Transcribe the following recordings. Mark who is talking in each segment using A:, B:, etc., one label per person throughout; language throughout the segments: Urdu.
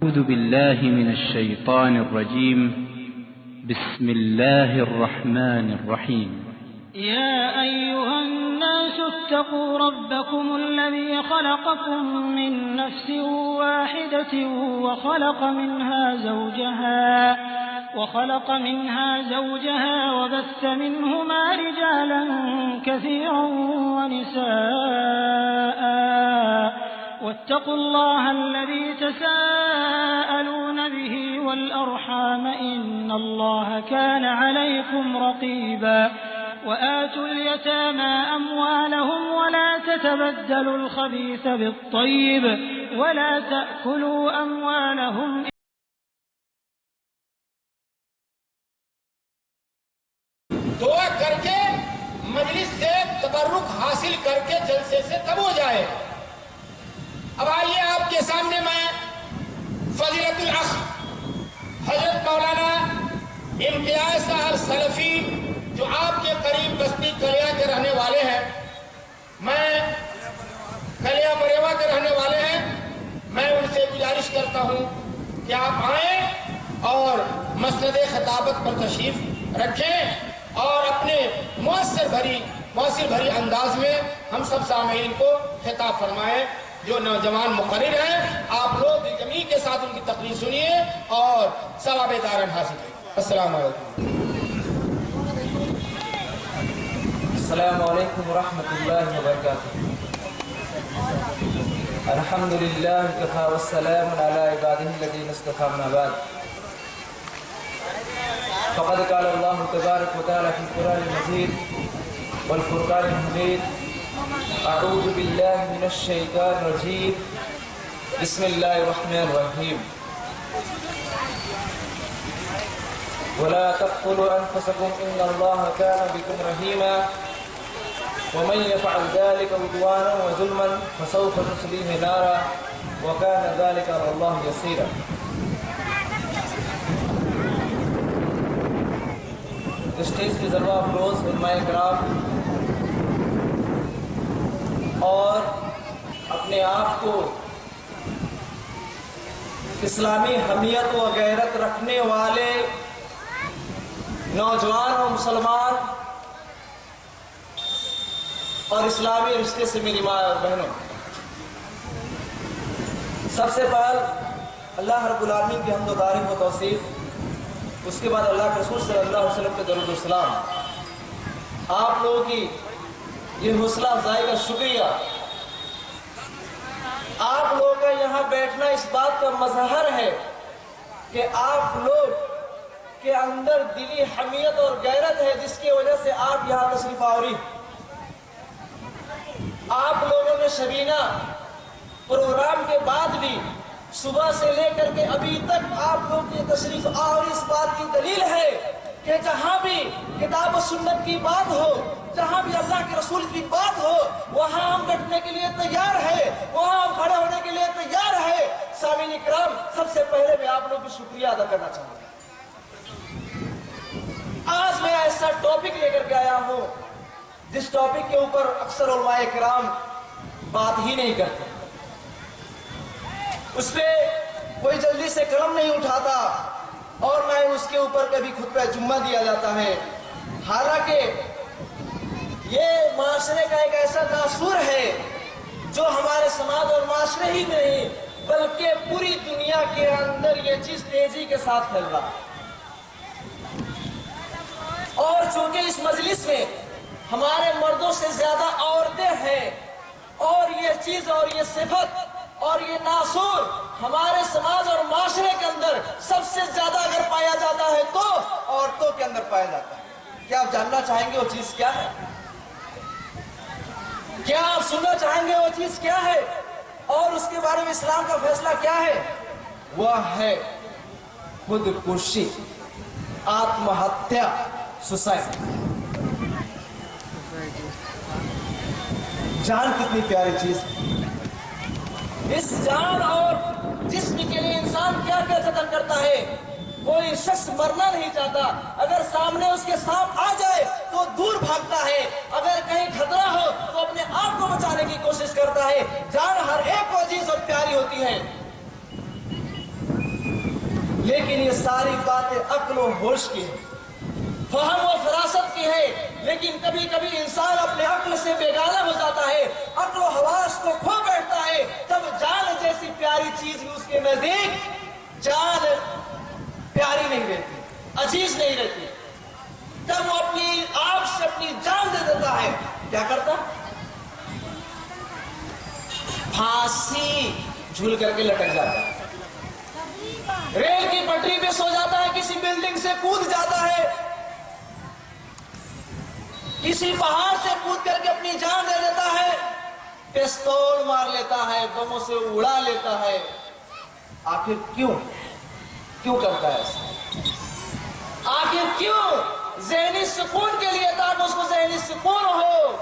A: أعوذ بالله من الشيطان الرجيم. بسم الله الرحمن الرحيم.
B: يا أيها الناس اتقوا ربكم الذي خلقكم من نفس واحدة وخلق منها زوجها وبث منهما رجالا كثيرا ونساء واتقوا الله الذي تساءلون به والأرحام إن الله كان عليكم رقيبا وآتوا اليتامى أموالهم ولا تتبدلوا الخبيث بالطيب ولا تأكلوا أموالهم
C: دعا کر کے مجلس سے تبرک حاصل کر کے جلسے سے تب ہو جائے. اب آئیے آپ کے سامنے میں فضیلت الاخ حضرت مولانا امتیاز صاحب سلفی جو آپ کے قریب بستی کلیا کے رہنے والے ہیں، میں کلیا بریوا کے رہنے والے ہیں، میں ان سے گزارش کرتا ہوں کہ آپ آئیں اور مسند خطابت پر تشریف رکھیں اور اپنے مؤثر بھری انداز میں ہم سب سامعین کو خطاب فرمائیں. جو نوجوان مقرر ہیں آپ لوگ جمیع کے ساتھ ان کی تقریر سنیے اور ثواب دارن حاصل کریں. السلام علیکم.
D: السلام علیکم ورحمۃ اللہ وبرکاتہ. الحمد للہ وکفی والسلام علی عبادہ الذین اصطفی اما بعد. فقد قال اللہ تبارک وتعالی فی القرآن المجید والفرقان الحمید اعوذ باللہ من الشیطان الرجیم بسم اللہ الرحمن الرحیم ولا تقتلوا انفسکم ان اللہ کان بکم رحیما ومن يفعل ذلك عدوانا وظلما فسوف نصليه نارا وكان ذلك على الله يسيرا. اسٹیج کی ذرا افروز علماء کرام اور اپنے آپ کو اسلامی حمیت و غیرت رکھنے والے نوجوان اور مسلمان اور اسلامی رشتے سے میری ماں اور بہنوں، سب سے پہل اللہ رب العالمین کی حمد و تعریف و توصیف، اس کے بعد اللہ کے رسول صلی اللہ علیہ وسلم کے درود و سلام. آپ لوگوں کی یہ حوصلہ افزائی کا شکریہ. آپ لوگوں کا یہاں بیٹھنا اس بات کا مظہر ہے کہ آپ لوگ کے اندر دلی حمیت اور غیرت ہے جس کی وجہ سے آپ یہاں تشریف آوری. آپ لوگوں نے شبینہ پروگرام کے بعد بھی صبح سے لے کر کے ابھی تک آپ لوگ کی تشریف آوری اس بات کی دلیل ہے کہ جہاں بھی کتاب و سنت کی بات ہو، جہاں بھی اللہ کے رسول کی بات ہو، وہاں ہم بیٹھنے کے لیے تیار ہے، وہاں ہم کھڑے ہونے کے لیے تیار ہے. سامعین اکرام، سب سے پہلے میں آپ لوگ کی شکریہ ادا کرنا چاہوں گا. آج میں ایسا ٹاپک لے کر کے آیا ہوں جس ٹاپک کے اوپر اکثر علماء کرام بات ہی نہیں کرتے، اس پہ کوئی جلدی سے قلم نہیں اٹھاتا اور نہ اس کے اوپر کبھی خطبہ جمعہ دیا جاتا ہے. حالانکہ یہ معاشرے کا ایک ایسا ناسور ہے جو ہمارے سماج اور معاشرے ہی نہیں بلکہ پوری دنیا کے اندر یہ چیز تیزی کے ساتھ پھیل رہا ہے. اور چونکہ اس مجلس میں ہمارے مردوں سے زیادہ عورتیں ہیں اور یہ چیز اور یہ صفت اور یہ ناسور ہمارے سماج اور معاشرے کے اندر سب سے زیادہ اگر پایا جاتا ہے تو عورتوں کے اندر پایا جاتا ہے. کیا آپ جاننا چاہیں گے وہ چیز کیا ہے؟ کیا آپ سننا چاہیں گے وہ چیز کیا ہے اور اس کے بارے میں اسلام کا فیصلہ کیا ہے؟ وہ ہے خودکشی، آتم ہتیا، سوسائڈ. جان کتنی پیاری چیز ہے. اس جان اور جسم کے لیے انسان کیا کیا قتل کرتا ہے. کوئی شخص مرنا نہیں چاہتا، اگر سامنے اس کے سانپ آ جائے تو دور بھاگتا ہے، اگر کہیں خطرہ ہو تو اپنے آپ کو بچانے کی کوشش کرتا ہے. جان ہر ایک کو عزیز اور پیاری ہوتی ہے. ساری باتیں عقل و ہوش کی ہیں، فہم و فراست کی ہے، لیکن کبھی کبھی انسان اپنے عقل سے بیگانہ ہو جاتا ہے، عقل و حواس کو کھو بیٹھتا ہے، تب جان جیسی پیاری چیز بھی اس کے نزدیک جان پیاری نہیں رہتی، عزیز نہیں رہتی، تب وہ اپنی آپ سے اپنی جان دے دیتا ہے۔ کیا کرتا؟ پھانسی جھول کر کے لٹک جاتا ہے، ریل کی پٹری پہ سو جاتا ہے، کسی بلڈنگ سے کود جاتا ہے، کسی پہاڑ سے کود کر کے اپنی جان دے دیتا ہے، پستول مار لیتا ہے، بموں سے اڑا لیتا ہے۔ آخر کیوں کرتا ہے ایسا؟ آخر کیوں؟ ذہنی سکون کے لیے، تاکہ اس کو ذہنی سکون ہو،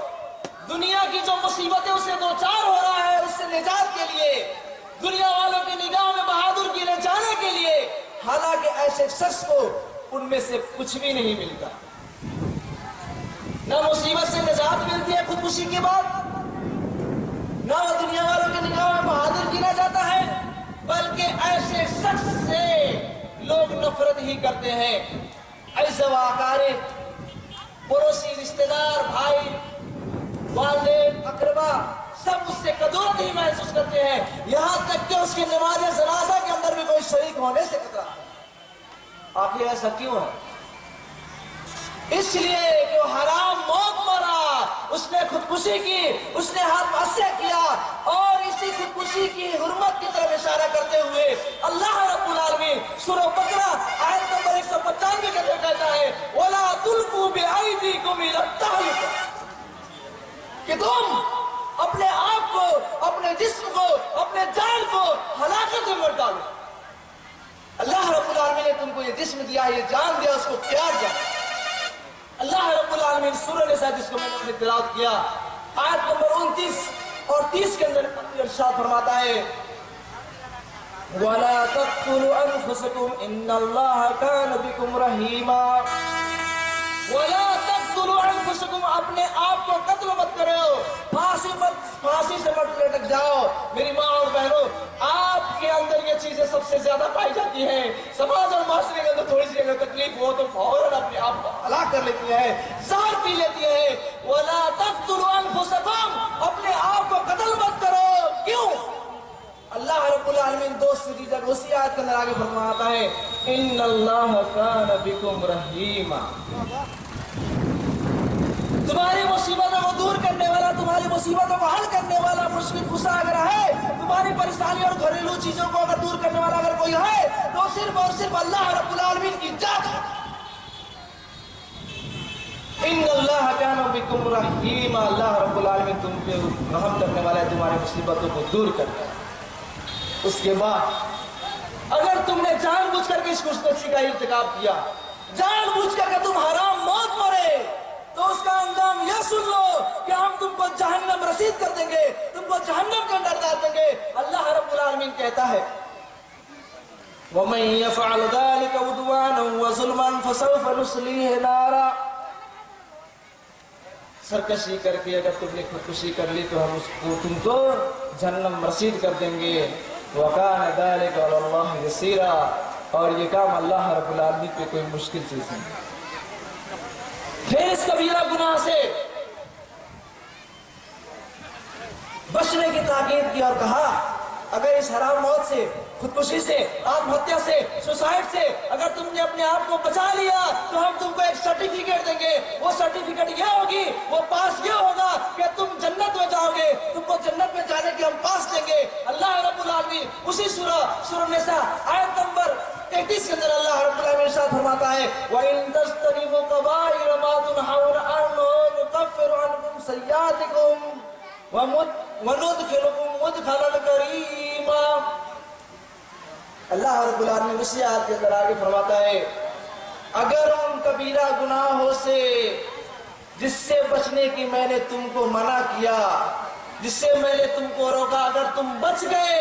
D: دنیا کی جو مصیبتیں اسے دوچار ہو رہا ہے اس سے نجات کے لیے، دنیا والوں کی نگاہ میں بہادر گنے جانے کے لیے۔ حالانکہ ایسے شخص کو ان میں سے کچھ بھی نہیں ملتا، نہ مصیبت سے نجات ملتی ہے خودکشی کے بعد، نہ وہ دنیا والوں کی نگاہ میں بہادر گنا جاتا ہے، بلکہ ایسے شخص سے لوگ نفرت ہی کرتے ہیں۔ عزیز و اقارب، پڑوسی، رشتہ دار، بھائی، والدین، اقربا، سب اس سے کدورت ہی محسوس کرتے ہیں، یہاں تک کہ اس کی نماز جنازہ کے اندر بھی کوئی شریک ہونے سے کتراتا ہے۔ آخر ایسا کیوں ہے؟ اس لیے کہ وہ حرام موت مرا، اس نے خودکشی کی، اس نے حادثہ کیا، اور اسی خودکشی کی حرمت کی طرف اشارہ کرتے ہوئے اللہ رب العالمین سورہ بقرہ آیت نمبر 195 کے اندر کہتا ہے وَلَا تُلْقُوا بِأَيْدِيكُمْ إِلَى التَّهْلُكَةِ، کہ تم اپنے آپ کو، اپنے جسم کو، اپنے جان کو ہلاکت میں مت ڈالو۔ اللہ رب العالمین نے تم کو یہ جسم دیا، یہ جان دیا، اس کو پیار دیا۔ اللہ رب العالمین سورہ نساء، جس کو میں نے اپنی تلاوت کیا، آیت نمبر 29 اور 30 کے اندر ارشاد فرماتا ہے وَلَا تَقْتُلُوا أَنفُسَكُمْ إِنَّ اللَّهَ كَانَ بِكُمْ رَحِيمًا۔ وَلَا تَقْتُلُوا أَنفُسَكُمْ، اپنے آپ کو قتل مت کرو، پھانسی سے مت لٹک جاؤ۔ میری ماں اور بہنوں، آپ کے اندر یہ چیزیں سب سے زیادہ پائی جاتی ہیں، سماج اور معاشرے کے اندر تھوڑی سی اگر تکلیف ہو تو فوراً اپنے آپ کو ہلاک کر لیتی ہے، زہر پی لیتی ہے۔ وَلَا تَقْتُلُوا أَنفُسَكُمْ، اپنے آپ کو قتل مت کرو۔ کیوں؟ اللہ رب العالمین دوست کی جگہ اسی آیت کے اندر آگے فرماتا ہے إِنَّ اللَّهَ كَانَ بِكُمْ رَحِيمًا، تمہاری مصیبتوں کو دور کرنے والا، تمہاری مصیبتوں کو حل کرنے والا، مشکل کشا اگر ہے، تمہاری پریشانی اور گھریلو چیزوں کو اگر دور کرنے والا اگر کوئی ہے تو صرف اور صرف اللہ رب العالمین کی ذات ہے۔ ان اللہ کان بکم رحیم، اللہ رب العالمین تم پہ رحم کرنے والا ہے، تمہاری مصیبتوں کو دور کرتا ہے۔ اس کے بعد اگر تم نے جان بوجھ کر کے اس خودکشی کا ارتکاب کیا، جان بوجھ کر کے تم حرام موت مرے، تو اس کا انجام یہ سن لو کہ ہم تم کو جہنم رسید کر دیں گے، تم کو جہنم کے اندر ڈال دیں گے۔ اللہ رب العالمین کہتا ہے وَمَن يَفْعَلْ ذَلِكَ عُدْوَانًا وَظُلْمًا فَسَوْفَ نُصْلِيهِ نَارًا، سرکشی کر کے اگر تم نے خودکشی کر لی تو ہم تم کو جہنم رسید کر دیں گے۔ وَكَانَ ذَلِكَ عَلَى اللَّهِ يَسِيرًا، اور یہ کام اللہ رب العالمین پہ کوئی مشکل چیز نہیں۔ پھر اس کبیرہ گناہ سے بچنے کی تاکید کی اور کہا اگر اس حرام موت سے، خودکشی سے، آتم ہتیا سے، سوسائڈ سے اگر تم نے اپنے آپ کو بچا لیا تو ہم تم کو ایک سرٹیفکیٹ دیں گے، وہ سرٹیفکیٹ یہ ہوگی، وہ پاس یہ ہوگا کہ تم جنت میں جاؤ گے، تم کو جنت میں جانے کے ہم پاس دیں گے۔ اللہ رب العالمین اسی سورہ نساء آیت نمبر 33 کے اندر اللہ رب العالمین ارشاد فرماتا ہے وَإِن تَجْتَنِبُوا كَبَائِرَ مَا تُنْهَوْنَ عَنْهُ نُكَفِّرْ عَنْكُمْ سَيِّئَاتِكُمْ وَنُدْخِلُكُمْ مُدْخَلًا كَرِيمًا۔ اللہ رب العالمین اسی آیت کے اندر آگے فرماتا ہے اگر ان کبیرہ گناہوں سے جس سے بچنے کی میں نے تم کو منع کیا، جس سے میں نے تم کو روکا، اگر تم بچ گئے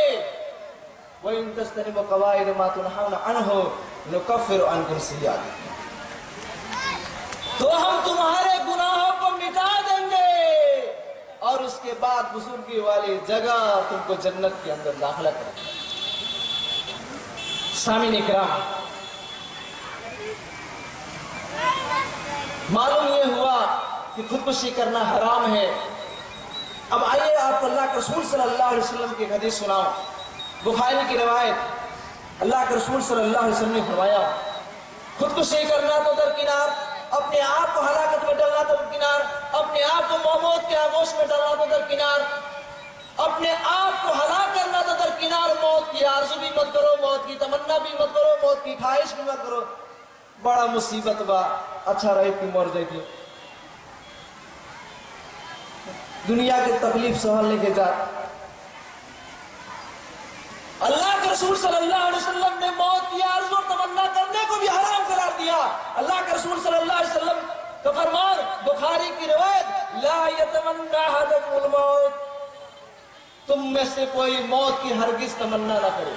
D: وَإِن تَجْتَنِبُوا كَبَائِرَ مَا تُنْهَوْنَ عَنْهُ نُكَفِّرْ عَنْكُمْ سَيِّئَاتِكُمْ، تو ہم تمہارے گناہوں کو مٹا دیں گے اور اس کے بعد بزرگی والی جگہ تم کو جنت کے اندر داخلہ کریں گے۔ سامعین کرام، معلوم یہ ہوا کہ خودکشی کرنا حرام ہے۔ اب آئیے آپ کو اللہ کے رسول صلی اللہ علیہ وسلم کی حدیث سناؤں۔ بخاری کی روایت، اللہ کے رسول صلی اللہ علیہ وسلم نے فرمایا خودکشی کرنا تو درکنار، اپنے آپ کو ہلاکت میں ڈالنا تو درکنار، اپنے آپ کو موت کے آغوش میں ڈالنا تو درکنار، اپنے آپ کو ہلاک کرنا تو درکنار، موت کی آرزو بھی مت کرو، موت کی تمنا بھی مت کرو، موت کی خواہش بھی مت کرو۔ بڑا مصیبت با، اچھا رہے کہ مر جائے تھی دنیا کی تکلیف سہلنے کے جا۔ اللہ کے رسول صلی اللہ علیہ وسلم نے موت کی آرزو تمنا کرنے کو بھی حرام قرار دیا۔ اللہ کے رسول صلی اللہ علیہ وسلم کا فرمان، بخاری کی روایت، لا یتمنى احدکم الموت، تم میں سے کوئی موت کی ہرگز تمنا نہ کرے،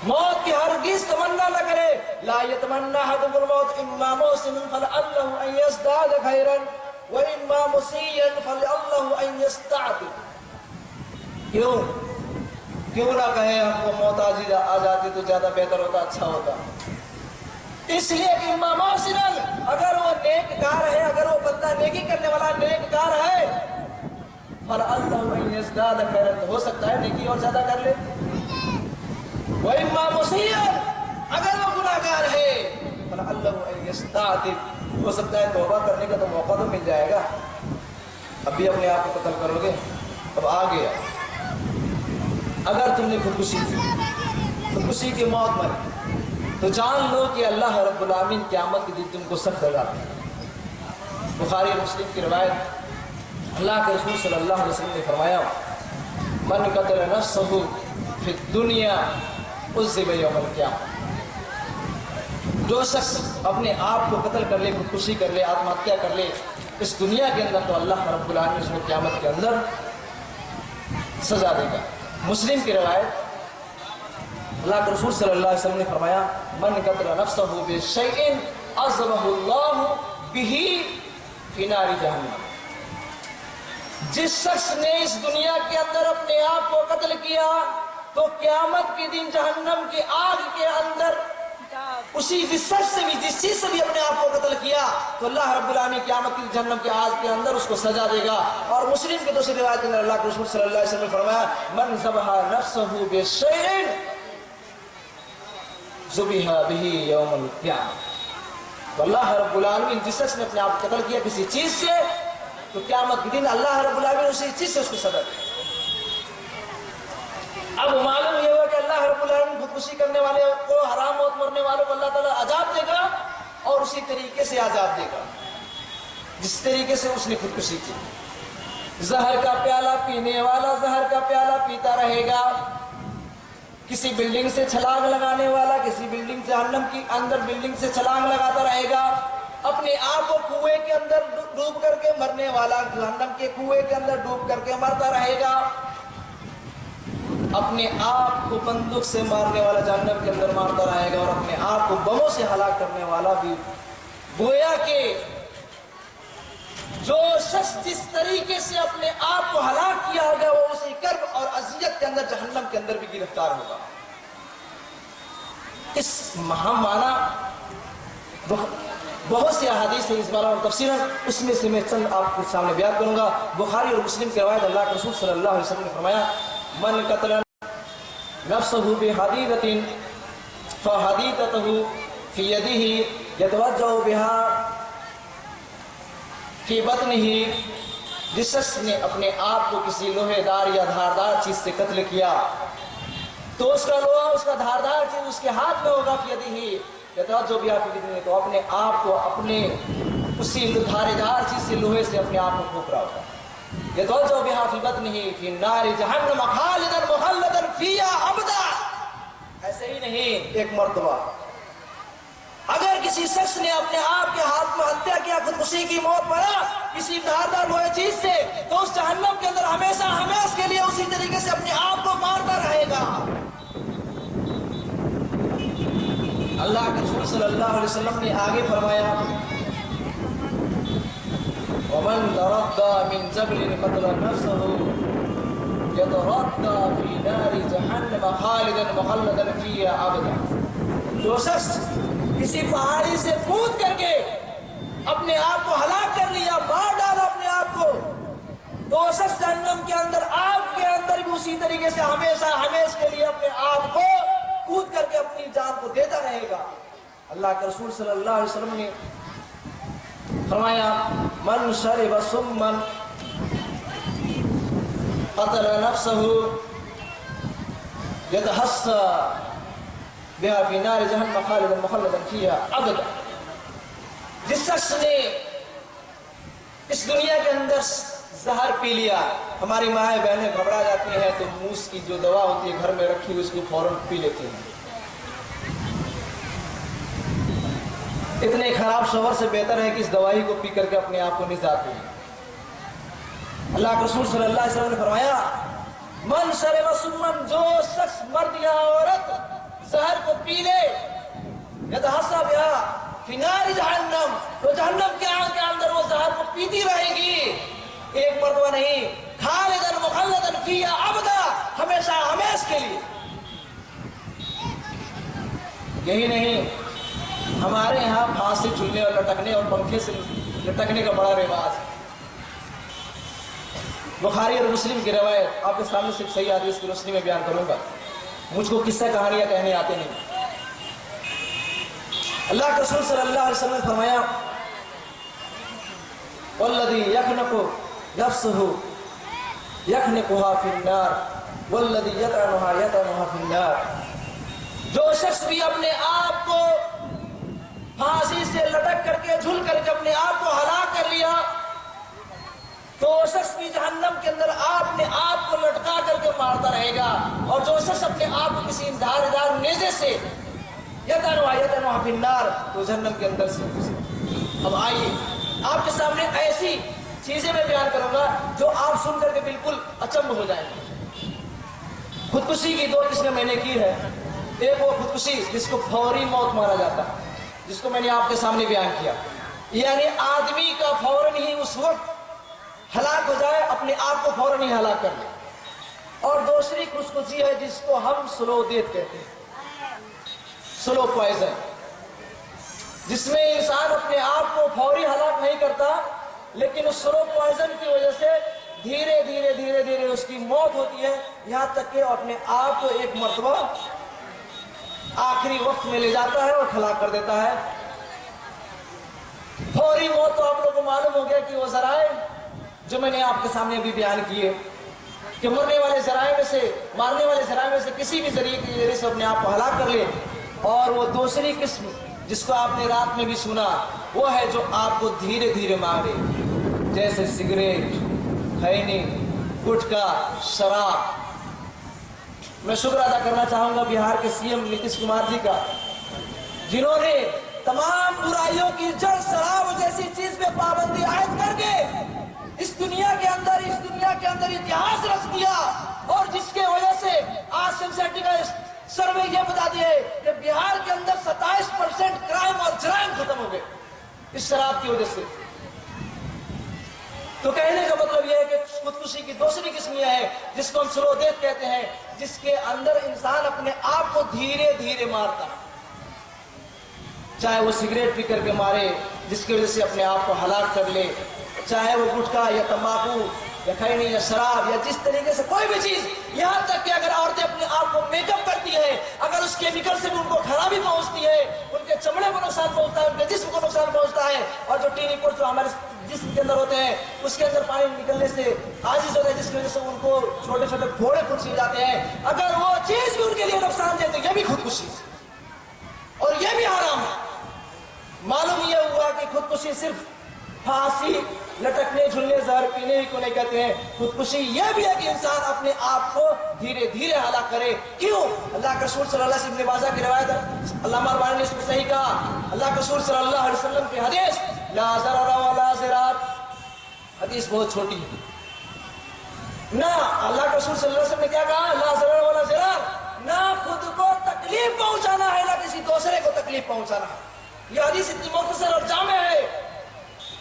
D: موت کی ہرگز تمنا نہ کرے۔ لا یتمنى احدکم الموت اما موسم فلعله ان يزداد خيرا واما مسيا فلعله ان يستعتب۔ کیوں نہ کہے ہم کو موت آ جاتی تو زیادہ بہتر ہوتا، اچھا ہوتا۔ اس لیے کہ اما موسم، اگر وہ نیک کار ہے، اگر وہ بندہ نیکی کرنے والا نیک کار ہے، فلعله ان يزداد خيرا، ہو سکتا ہے نیکی اور زیادہ کر لے۔ وَإِمَّا مُسِيًّا، اگر وہ گناہگار ہے، فَلَعَلَّهُ أَن يَسْتَعْتِبْ، ہو سکتا ہے توبہ کرنے کا تو موقع تو مل جائے گا۔ اب بھی اپنے آپ کو قتل کرو گے، اب آ گیا۔ اگر تم نے خودکشی کی، خودکشی کی موت مری، تو جان لو کہ اللہ رب العالمین قیامت کے دن تم کو سخت سزا دے گا۔ بخاری اور مسلم کی روایت، اللہ کے رسول صلی اللہ علیہ وسلم نے فرمایا من قتل نفسه فی الدنیا عذب یوم القیامہ، جو شخص اپنے آپ کو قتل کر لے، خودکشی کر لے، آتم ہتیا کر لے اس دنیا کے اندر، تو اللہ رب العالمین اس کو قیامت کے اندر سزا دے گا۔ مسلم کی روایت، اللہ کے رسول صلی اللہ علیہ وسلم نے فرمایا من قتل نفسہ بشیء عذبہ اللہ بہ فی نار جہنم، جس شخص نے اس دنیا کے اندر اپنے آپ کو قتل کیا تو قیامت کے دن جہنم کی آگ کے اندر اسی شخص سے بھی، جس چیز سے بھی اپنے آپ کو قتل کیا، تو اللہ رب العالمین قیامت کی جہنم کی آگ کے اندر اس کو سزا دے گا۔ اور مسلم کی دوسری روایت میں اللہ کے رسول صلی اللہ علیہ وسلم نے فرمایا من ذبح نفسہ بشیء ذبح بہ یوم القیامہ، تو اللہ رب العالمین جس شخص نے اپنے آپ کو قتل کیا کسی چیز سے، تو قیامت کے دن اللہ رب العالمین اسی چیز سے اس کو سزا دے گا۔ اب معلوم یہ ہوا کہ اللہ رب العالمین خودکشی کرنے والے کو، حرام موت مرنے والوں کو اللہ تعالیٰ عذاب دے گا، اور اسی طریقے سے عذاب دے گا جس طریقے سے اس نے خودکشی کی۔ زہر کا پیالہ پینے والا زہر کا پیالہ پیتا رہے گا، کسی بلڈنگ سے چھلانگ لگانے والا کسی بلڈنگ سے، جہنم کی اندر بلڈنگ سے چھلانگ لگاتا رہے گا، اپنے آپ کو کنویں کے اندر ڈوب کر کے مرنے والا جہنم کے کنویں کے اندر ڈوب کر کے مرتا رہے گا، اپنے آپ کو بندوق سے مارنے والا جہنم کے اندر مارتا رہے گا، اور اپنے آپ کو بموں سے ہلاک کرنے والا بھی۔ گویا کہ جو شخص جس طریقے سے اپنے آپ کو ہلاک کیا ہوگا، وہ اسی کرب اور اذیت کے اندر جہنم کے اندر بھی گرفتار ہوگا۔ اس معنی بہت سی احادیث ہیں اس بارے میں تفصیلاً، اس میں سے میں چند آپ کے سامنے بیان کروں گا۔ بخاری اور مسلم کی روایت، اللہ کے رسول صلی اللہ علیہ وسلم نے فرمایا من قتل نفسہ بحدیدۃ فحدیدتہ فی یدہ یتوجہ بہا فی بطنہ، جس شخص نے اپنے آپ کو کسی لوہے دار یا دھاردار چیز سے قتل کیا تو اس کا لوہا، اس کا دھاردار چیز اس کے ہاتھ میں ہوگا، فی یدہ یتوجہ بہا فی بطنہ، تو اپنے آپ کو اپنے اسی دھاردار چیز سے، لوہے سے اپنے آپ کو پھونک رہا ہوگا۔ یتوجہ بہا فی بطنہ فی نار جہنم خالدا مخلدا فیہا ابدا، ایسے ہی نہیں ایک مرتبہ۔ اگر کسی شخص نے اپنے آپ کے ہاتھ میں ہتیا کیا، خودکشی کی موت مرا کسی دھاردار لوہے چیز سے، تو اس جہنم کے اندر ہمیشہ ہمیشہ کے لیے اسی طریقے سے اپنے آپ کو مارتا رہے گا۔ اللہ کے رسول صلی اللہ علیہ وسلم نے آگے فرمایا ومن تردى من جبل قتل نفسه يتردى في نار جهنم خالدا مخلدا فيها ابدا، جو شخص کسی پہاڑی سے کود کر کے اپنے آپ کو ہلاک کر لیا، مار ڈالا اپنے آپ کو، تو وہ شخص جہنم کے اندر، آگ کے اندر بھی اسی طریقے سے ہمیشہ ہمیشہ کے لیے اپنے آپ کو کود کر کے اپنی جان کو دیتا رہے گا۔ اللہ کے رسول صلی اللہ علیہ وسلم نے فرمایا من شرب سما قتل نفسه يتحسى بها في نار جہنم خالدا مخلدا فيها ابدا، جس شخص نے اس دنیا کے اندر زہر پی لیا، ہماری مائیں بہنیں گھبرا جاتی ہیں تو موس کی جو دوا ہوتی ہے گھر میں رکھی ہوئی اس کو فوراً پی لیتے ہیں۔ اتنے خراب شوہر سے بہتر ہے کہ اس دوائی کو پی کر کے اپنے آپ کو نجات دیں۔ اللہ کے رسول صلی اللہ علیہ وسلم نے فرمایا من شرب سمن، جو شخص مرد یا عورت زہر کو پی لے، یتحسى بها فی نار جہنم، تو جہنم کے آگ کے اندر وہ زہر کو پیتی رہے گی، ایک مرتبہ نہیں، خالدا مخلدا فیها ابدا، ہمیشہ ہمیشہ کے لیے۔ یہی نہیں، ہمارے یہاں پھانسی جھولنے اور لٹکنے اور پنکھے سے لٹکنے کا بڑا رواج ہے۔ بخاری اور مسلم کی روایت آپ کے سامنے صرف صحیح حدیث کی روشنی میں بیان کروں گا، مجھ کو قصہ کہانیاں کہنے آتے نہیں۔ اللہ کے رسول صلی اللہ علیہ وسلم نے فرمایا والذی یخنق نفسہ یخنقها فی النار والذی یطعنها یطعنها فی النار، جو شخص بھی اپنے آپ کو پھانسی سے لٹک کر کے جھل کر کے اپنے آپ کو ہلاک کر لیا تو وہ شخص بھی جہنم کے اندر اپنے آپ کو لٹکا کر کے مارتا رہے گا، اور جو شخص اپنے آپ کو کسی دھاردار نیزے سے یطعنها فی النار تو جہنم کے اندر سے گزرے۔ اب آئیے آپ کے سامنے ایسی چیزیں میں بیان کروں گا جو آپ سن کر کے بالکل اچنبھ ہو جائیں گے۔ خودکشی کی دو قسمیں میں نے کی ہے، ایک وہ خودکشی جس کو فوری موت مانا جاتا ہے، جس کو میں نے آپ کے سامنے بیان کیا، یعنی آدمی کا فوراً ہی اس وقت ہلاک ہو جائے، اپنے آپ کو فوراً ہی ہلاک کر لے، اور دوسری خودکشی ہے جس کو ہم سلو ڈیتھ کہتے ہیں، سلو پوائزن، جس میں انسان اپنے آپ کو فوری ہلاک نہیں کرتا لیکن اس سلو پوائزن کی وجہ سے دھیرے دھیرے دھیرے دھیرے اس کی موت ہوتی ہے، یہاں تک کہ اپنے آپ کو ایک مرتبہ آخری وقت میں لے جاتا ہے اور ہلاک کر دیتا ہے۔ فوری موت تو آپ لوگوں کو معلوم ہو گیا کہ وہ ذرائع جو میں نے آپ کے سامنے ابھی بیان کیے کہ مرنے والے ذرائع میں سے، مارنے والے ذرائع میں سے کسی بھی ذریعے سے اپنے آپ کو ہلاک کر لے، اور وہ دوسری قسم جس کو آپ نے رات میں بھی سنا وہ ہے جو آپ کو دھیرے دھیرے مارے، جیسے سگریٹ، خیانی، گٹکا، شراب۔ میں شکر ادا کرنا چاہوں گا بہار کے سی ایم نتیش کمار جی کا، جنہوں نے تمام برائیوں کی جڑ شراب جیسی چیز پہ پابندی عائد کر کے اس دنیا کے اندر اتہاس رکھ دیا، اور جس کے وجہ سے آج سنسیٹی کا سروے یہ بتا دیے کہ بہار کے اندر 27% کرائم اور جرائم ختم ہو گئے اس شراب کی وجہ سے۔ تو کہنے کا مطلب یہ ہے کہ خودکشی کی دوسری قسم یہ ہے جس کو ہم سلو ڈیتھ کہتے ہیں، جس کے اندر انسان اپنے آپ کو دھیرے دھیرے مارتا، چاہے وہ سگریٹ پی کر کے مارے جس کی وجہ سے اپنے آپ کو ہلاک کر لے، چاہے وہ گٹکا یا تمباکو یا خیانی یا شراب یا جس طریقے سے کوئی بھی چیز، یہاں تک کہ اگر عورتیں اپنے آپ کو میک اپ کرتی ہیں، اگر اس کیمیکل سے بھی ان کو خرابی پہنچتی ہے، ان کے چمڑے کو نقصان پہنچتا ہے، ان کے جسم کو نقصان پہنچتا ہے، اور جو ٹینی پور جو ہمارے جسم کے اندر ہوتے ہیں اس کے اندر پانی نکلنے سے عاجز ہوتا ہے، جس کی وجہ سے ان کو چھوٹے چھوٹے پھوڑے پھنسی جاتے ہیں، اگر وہ چیز بھی ان کے لیے نقصان دے تو یہ بھی خودکشی اور یہ بھی حرام ہے۔ معلوم یہ ہوا کہ خودکشی صرف پھانسی، لٹکنے، جھولنے، زہر پینے ہی کو نہیں کہتے ہیں، خودکشی یہ بھی ہے کہ انسان اپنے آپ کو دھیرے دھیرے ہلاک کرے۔ کیوں؟ اللہ کے رسول صلی اللہ علیہ وسلم نے واضح کی روایت ہے، علامہ البانی نے اس کو صحیح کہا، اللہ کے رسول صلی اللہ علیہ وسلم کی حدیث لا ضرر ولا ضرار، حدیث بہت چھوٹی ہے نا، اللہ کے رسول صلی اللہ علیہ وسلم نے کیا کہا؟ لا ضرر ولا ضرار، نہ خود کو تکلیف پہنچانا ہے نہ کسی دوسرے کو تکلیف پہنچانا ہے۔ یہ حدیث اتنی مختصر اور جامع ہے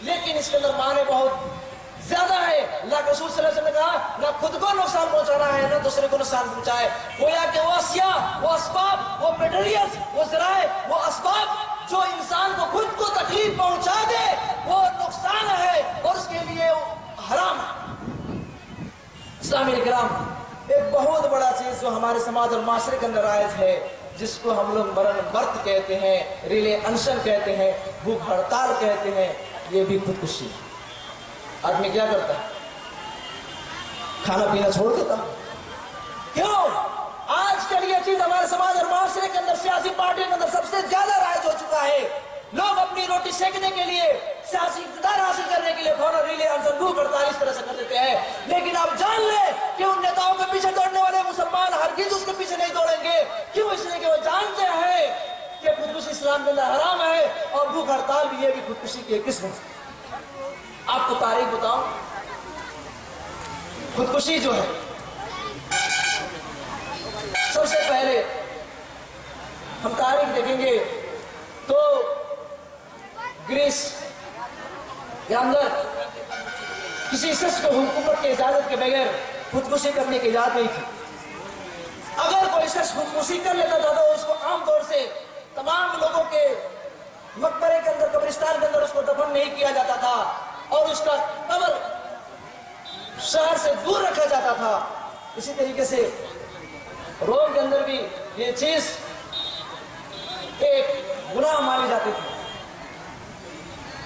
D: لیکن اس کے اندر معنی بہت زیادہ ہے۔ اللہ کے رسول صلی اللہ علیہ وسلم نے کہا نہ خود کو نقصان پہنچانا ہے نہ دوسرے کو نقصان پہنچائے، گویا کہ وہ اشیاء، وہ اسباب، وہ میٹیریلز، وہ ذرائع، وہ اسباب جو انسان کو خود کو تکلیف پہنچا دے وہ نقصان ہے اور اس کے لیے حرام ہے۔ اسلامی کرام، ایک بہت بڑا چیز جو ہمارے سماج اور معاشرے کے اندر رائج ہے، جس کو ہم لوگ مرن برت کہتے ہیں، ریلے انشن کہتے ہیں، بھوک ہڑتال کہتے ہیں، یہ بھی خودکشی۔ آدمی کیا کرتا ہے؟ کھانا پینا چھوڑ دیتا۔ کیوں؟ آج کل یہ چیز ہمارے سماج اور معاشرے کے اندر، سیاسی پارٹیوں کے اندر سب سے زیادہ رائج ہو چکا ہے۔ لوگ اپنی روٹی سیکنے کے لیے، سیاسی اقتدار حاصل کرنے کے لیے فوراً ریلے انشن بھوک ہڑتال اس طرح سے کر دیتے ہیں۔ لیکن آپ جان لیں کہ ان نیتاؤں کے پیچھے دوڑنے والے مسلمان ہرگز اس کے پیچھے نہیں دوڑیں گے۔ کیوں؟ اس لیے کہ وہ جانتے ہیں کہ خودکشی اسلام کے اندر حرام ہے، اور بھوک ہڑتال بھی یہ بھی خودکشی کی ایک قسم ہے۔ آپ کو تاریخ بتاؤں، خودکشی جو ہے سب سے پہلے ہم تاریخ دیکھیں گے تو گریس کے اندر کسی شخص کو حکومت کی اجازت کے بغیر خودکشی کرنے کی اجازت نہیں تھی۔ اگر کوئی شخص خودکشی کر لیتا تھا تو اس کو عام طور سے تمام لوگوں کے مقبرے کے اندر، قبرستان کے اندر اس کو دفن نہیں کیا جاتا تھا، اور اس کا قبر شہر سے دور رکھا جاتا تھا۔ اسی طریقے سے روم کے اندر بھی یہ چیز ایک گناہ مانی جاتی تھی۔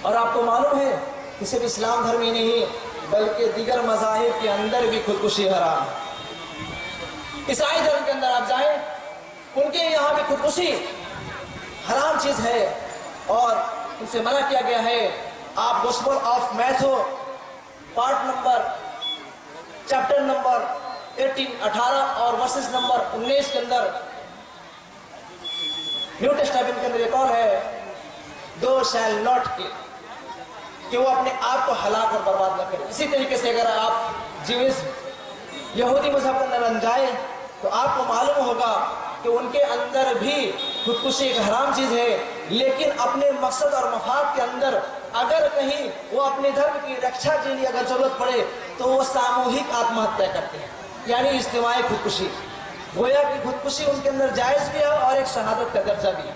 D: اور آپ کو معلوم ہے کہ صرف اسلام دھرم ہی نہیں بلکہ دیگر مذاہب کے اندر بھی خودکشی حرام ہے۔ عیسائی دھرم کے اندر آپ جائیں، ان کے یہاں بھی خودکشی حرام چیز ہے اور ان سے منع کیا گیا ہے۔ آپ gospel of Matthew part number chapter number 18 اور ورسز نمبر 19 کے اندر، نیو ٹیسٹامنٹ کے اندر یہ قول ہے دو شیل ناٹ کل، کہ وہ اپنے آپ کو ہلاک اور برباد نہ کرے۔ اسی طریقے سے اگر آپ یہودی مذہب کے اندر جائیں تو آپ کو معلوم ہوگا کہ ان کے اندر بھی خودکشی ایک حرام چیز ہے، لیکن اپنے مقصد اور مفاد کے اندر اگر کہیں وہ اپنے دھرم کی رکشا کے لیے اگر ضرورت پڑے تو وہ ساموہک آتم ہتیا کرتے ہیں، یعنی اجتماعی خودکشی۔ گویا کہ خودکشی ان کے اندر جائز بھی ہے اور ایک شہادت کا درجہ بھی ہے۔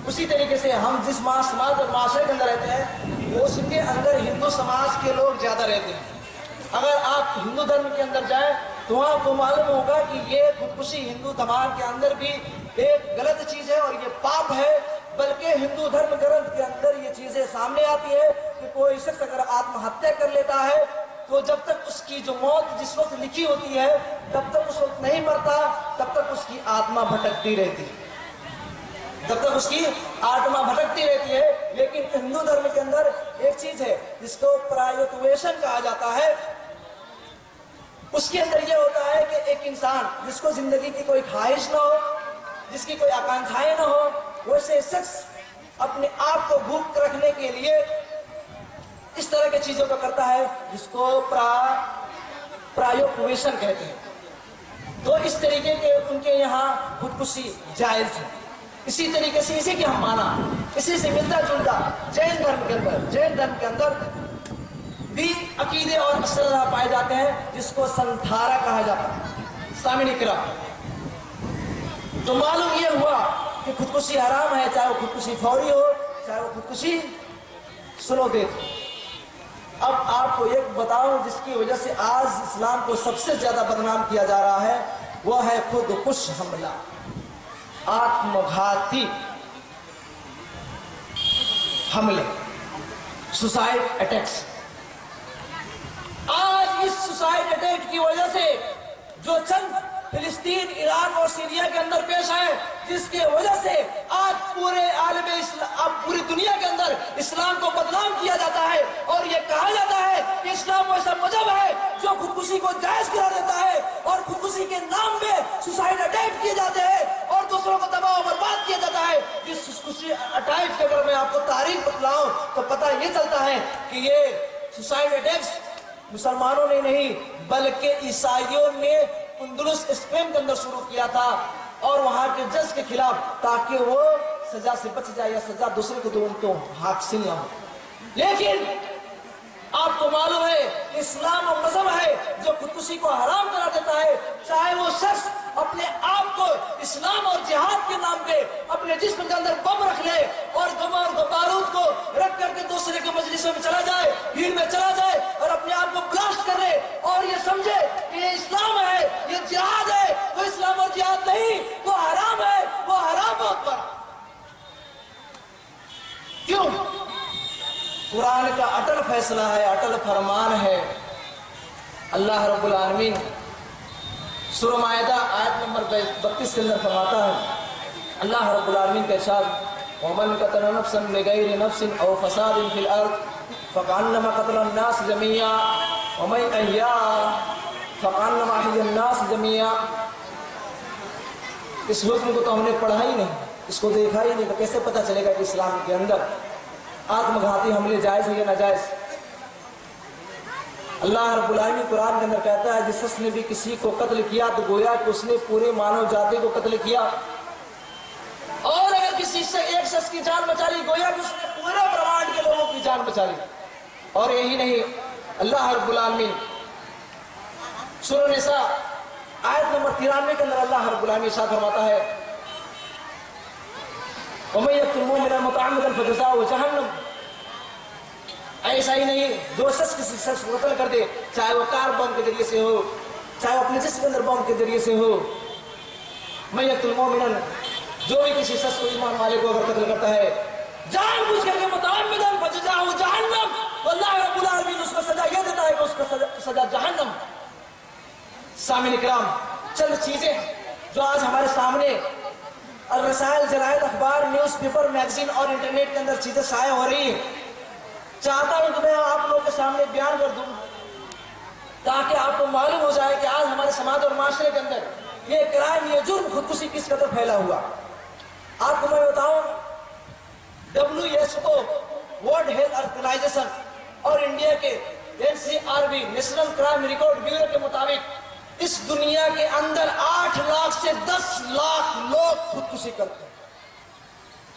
D: اسی طریقے سے ہم جس سماج اور معاشرے کے اندر رہتے ہیں اس کے اندر ہندو سماج کے لوگ زیادہ رہتے ہیں۔ اگر آپ ہندو دھرم کے اندر جائیں تو آپ کو معلوم ہوگا کہ یہ خودکشی ہندو دھمال کے اندر بھی ایک غلط چیز ہے اور یہ پاپ ہے، بلکہ ہندو دھرم گرنتھ کے اندر یہ چیزیں سامنے آتی ہے کہ کوئی شخص اگر آتم ہتیا کر لیتا ہے تو جب تک اس کی جو موت جس وقت لکھی ہوتی ہے تب تک اس وقت نہیں مرتا، تب تک اس کی آتما بھٹکتی رہتی ہے، جب تک اس کی آتما بھٹکتی رہتی ہے۔ لیکن ہندو دھرم کے اندر ایک چیز ہے جس کو پرایوتویشن کہا جاتا ہے۔ اس کے اندر یہ ہوتا ہے کہ ایک انسان جس کو زندگی کی کوئی خواہش نہ ہو، جس کی کوئی آکانکھائیں نہ ہو، ویسے شخص اپنے آپ کو بھوک رکھنے کے لیے اس طرح کی چیزوں کا کرتا ہے جس کو پرایوپویشن کہتے ہیں۔ تو اس طریقے کے ان کے یہاں خودکشی جائز ہے۔ اسی طریقے سے اسی کی ہم مانا، اسی سے ملتا جلتا جین دھرم کے اندر بھی عقیدے اور اسلحہ پائے جاتے ہیں جس کو سنتھارا کہا جاتا ہے۔ سامعین کرام، تو معلوم یہ ہوا کہ خودکشی حرام ہے، چاہے وہ خودکشی فوری ہو چاہے وہ خودکشی سلو ڈیتھ ہو۔ اب آپ کو ایک بتاؤں جس کی وجہ سے آج اسلام کو سب سے زیادہ بدنام کیا جا رہا ہے، وہ ہے خودکش حملہ، آتم گھاتی حملے، سوسائڈ اٹیکس۔ آج اس سوسائڈ اٹیک کی وجہ سے جو چند فلسطین، عراق اور سیریا کے اندر پیش آئے، جس کی وجہ سے آج پورے عالم اسلام، پوری دنیا کے اندر اسلام کو بدنام کیا جاتا ہے اور یہ کہا جاتا ہے کہ اسلام ایسا مذہب ہے جو خودکشی کو جائز کرا دیتا ہے اور خودکشی کے نام میں سوسائڈ اٹیک کیے جاتے ہیں اور دوسروں کو تباہ و برباد کیا جاتا ہے۔ اس خودکشی اٹیک کے اگر میں آپ کو تاریخ بتلاؤں تو پتہ یہ چلتا ہے کہ یہ سوسائڈ اٹیکس مسلمانوں نے نہیں بلکہ عیسائیوں نے اندلس اسپین کے اندر شروع کیا تھا، اور وہاں کے جج کے خلاف، تاکہ وہ سزا سے بچ جائے یا سزا دوسرے کو تو ان کو حاصل نہ ہو۔ لیکن آپ کو معلوم ہے اسلام و مذہب ہے جو خودکشی کو حرام کرا دیتا ہے، چاہے وہ شخص اپنے آپ کو اسلام اور جہاد کے نام پہ اپنے اپنے جسم کے اندر بم رکھ لے اور بارود کو رکھ کر کے دوسرے کے مجلسوں میں چلا جائے، بھیڑ میں چلا جائے اور اپنے آپ کو بلاسٹ کرے اور یہ سمجھے کہ یہ اسلام ہے، یہ جہاد ہے، وہ اسلام اور جہاد نہیں، وہ حرام ہے، وہ حرام بہت بڑا۔ کیوں؟ قرآن کا اٹل فیصلہ ہے، اٹل فرمان ہے۔ اللہ رب العالمین سورہ مائدہ آیت نمبر 32 کے اندر فرماتا ہے، اللہ رب العالمین کا ارشاد، وَمَنْ قَتَلَ نَفْسًا بِغَيْرِ نَفْسٍ أَوْ فَسَادٍ فِي الْأَرْضِ فَكَأَنَّمَا قَتَلَ النَّاسَ جَمِيعًا وَمَنْ أَحْيَاهَا فَكَأَنَّمَا أَحْيَا النَّاسَ جَمِيعًا۔ اس حکم کو تو ہم نے پڑھا ہی نہیں، اس کو دیکھا ہی نہیں، تو کیسے پتہ چلے گا کہ اسلام کے اندر آتم گھاتی حملے جائز ہے یا ناجائز؟ اللہ رب العالمین قرآن کے اندر کہتا ہے جس شخص نے بھی کسی کو قتل کیا تو گویا کہ اس نے پورے مانو جاتی کو قتل کیا، اور اگر کسی سے ایک شخص کی جان بچا لی گویا کہ اس نے پورے برہمانڈ کے لوگوں کی جان بچا لی۔ اور یہی نہیں، اللہ رب العالمین سورہ نساء آیت نمبر 93 کے اندر اللہ رب العالمین ارشاد فرماتا ہے، وَمَن يَقْتُلْ مُؤْمِنًا مُتَعَمِّدًا فَجَزَاؤُهُ جَهَنَّمُ۔ ایسا ہی نہیں، جو شخص کسی شخص کو قتل کر دے، چاہے وہ کار بم کے ذریعے سے ہو، چاہے وہ اپنے جسم کے اندر بم کے ذریعے سے ہو، مَن يَقْتُلْ مُؤْمِنًا، جو بھی کسی شخص کو ایمان والے کو اگر قتل کرتا ہے جان بوجھ کر کے متعمدًا فجزاؤه جہنم، تو اللہ رب العالمین اس کو سزا یہ دیتا ہے کہ اس کو سزا جہنم۔ سامعین کرام، چند چیزیں جو آج ہمارے سامنے الرسائل، جرائد، اخبار، نیوز پیپر، میگزین اور انٹرنیٹ کے اندر چیزیں شائع ہو رہی ہیں، چاہتا ہوں کہ میں آپ لوگوں کے سامنے بیان کر دوں تاکہ آپ کو معلوم ہو جائے کہ آج ہمارے سماج اور معاشرے کے اندر یہ کرائم، یہ جرم، خودکشی کس قدر پھیلا ہوا۔ آپ کو میں بتاؤں، WHO ورلڈ ہیلتھ آرگنائزیشن اور انڈیا کے NCRB national crime record bureau کے مطابق اس دنیا کے اندر 8 لاکھ سے 10 لاکھ لوگ خودکشی کرتے ہیں۔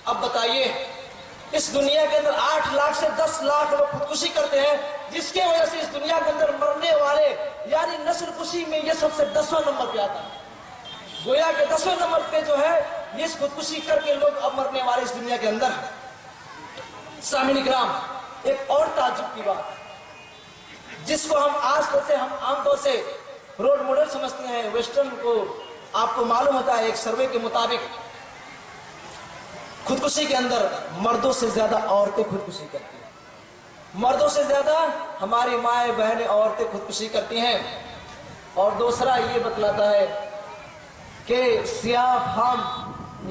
D: اب بتائیے، اس دنیا کے اندر 8 لاکھ سے 10 لاکھ لوگ خودکشی کرتے ہیں، جس کی وجہ سے اس دنیا کے اندر مرنے والے یعنی نسل کشی میں یہ سب سے 10واں نمبر پہ آتا ہے۔ گویا کہ 10ویں نمبر پہ جو ہے یہ خودکشی کر کے لوگ اب مرنے والے اس دنیا کے اندر ہیں۔ سامعین کرام، ایک اور تعجب کی بات جس کو ہم عام طور سے رول ماڈل سمجھتے ہیں، ویسٹرن کو آپ کو معلوم ہوتا ہے، ایک سروے کے مطابق خودکشی کے اندر مردوں سے زیادہ عورتیں خودکشی کرتی ہیں، مردوں سے زیادہ ہماری مائیں بہنیں عورتیں خودکشی کرتی ہیں۔ اور دوسرا یہ بتلاتا ہے کہ سیاہ فام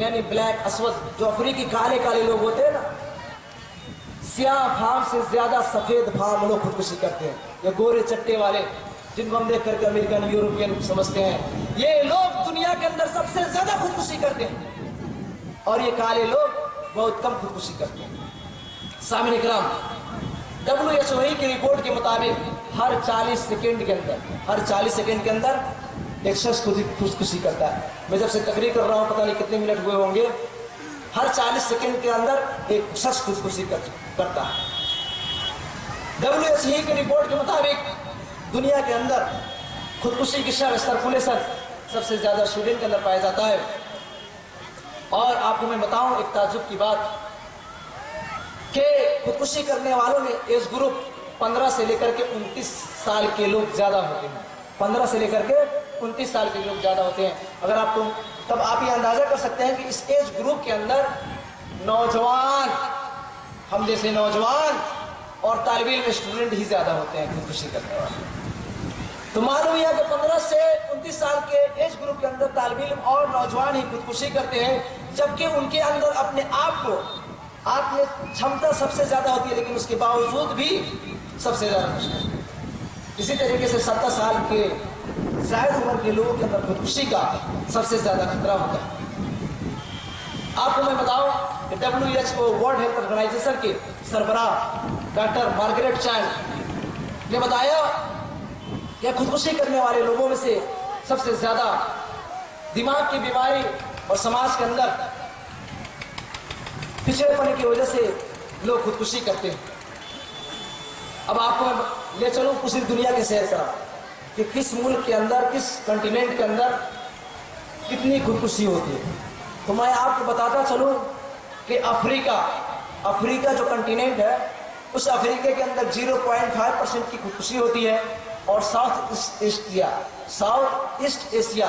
D: یعنی بلیک اسود، جو افریقی کالے کالے لوگ ہوتے ہیں نا، سیاہ فام سے زیادہ سفید فام لوگ خودکشی کرتے ہیں۔ یہ گورے چٹے والے جن کو ہم دیکھ کر کے امریکن، یورپین سمجھتے ہیں، یہ لوگ دنیا کے اندر سب سے زیادہ خودکشی کرتے ہیں، اور یہ کالے لوگ بہت کم خودکشی کرتے ہیں۔ سامعین کرام، WHO کی رپورٹ کے مطابق ہر 40 سیکنڈ کے اندر ایک شخص خودکشی کرتا ہے۔ میں جب سے تقریر کر رہا ہوں پتہ نہیں کتنے منٹ ہوئے ہوں گے، ہر 40 سیکنڈ کے اندر ایک شخص خودکشی کرتا ہے۔ WHO کی رپورٹ کے مطابق دنیا کے اندر خودکشی کی شرح سرکولیشن سب سے زیادہ اسٹوڈنٹ کے اندر پایا جاتا ہے۔ اور آپ کو میں بتاؤں ایک تعجب کی بات کہ خودکشی کرنے والوں میں ایج گروپ 15 سے لے کر کے 29 سال کے لوگ زیادہ ہوتے ہیں۔ 15 سے لے کر کے 29 سال کے لوگ زیادہ ہوتے ہیں۔ اگر آپ کو تب آپ یہ اندازہ کر سکتے ہیں کہ اس ایج گروپ کے اندر نوجوان، ہم جیسے نوجوان اور طالب علم اسٹوڈنٹ ہی زیادہ ہوتے ہیں خودکشی کرنے والے۔ تو معلوم ہوا کہ 15 سے 29 سال کے ایج گروپ کے اندر طالب علم اور نوجوان ہی خودکشی کرتے ہیں، جبکہ ان کے اندر اپنے آپ کو آتم چھمتا سب سے زیادہ ہوتی ہے، لیکن اس کے باوجود بھی سب سے زیادہ مشکل۔ اسی طریقے سے 17 سال کے زائد عمر کے لوگوں کے اندر خودکشی کا سب سے زیادہ خطرہ ہوتا ہے۔ آپ کو میں بتاؤں کہ WHO ورلڈ ہیلتھ آرگنائزیشن کے سربراہ ڈاکٹر مارگریٹ چان نے بتایا کہ خودکشی کرنے والے لوگوں میں سے سب سے زیادہ دماغ کی بیماری اور سماج کے اندر پچھڑے پنے کی وجہ سے لوگ خودکشی کرتے ہیں۔ اب آپ کو میں لے چلوں پوری دنیا کے سیر کرا کہ کس ملک کے اندر، کس کنٹیننٹ کے اندر کتنی خودکشی ہوتی ہے۔ تو میں آپ کو بتاتا چلوں کہ افریقہ جو کنٹیننٹ ہے، اس افریقہ کے اندر 0.5% کی خودکشی ہوتی ہے، اور ساؤتھ ایسٹ ایشیا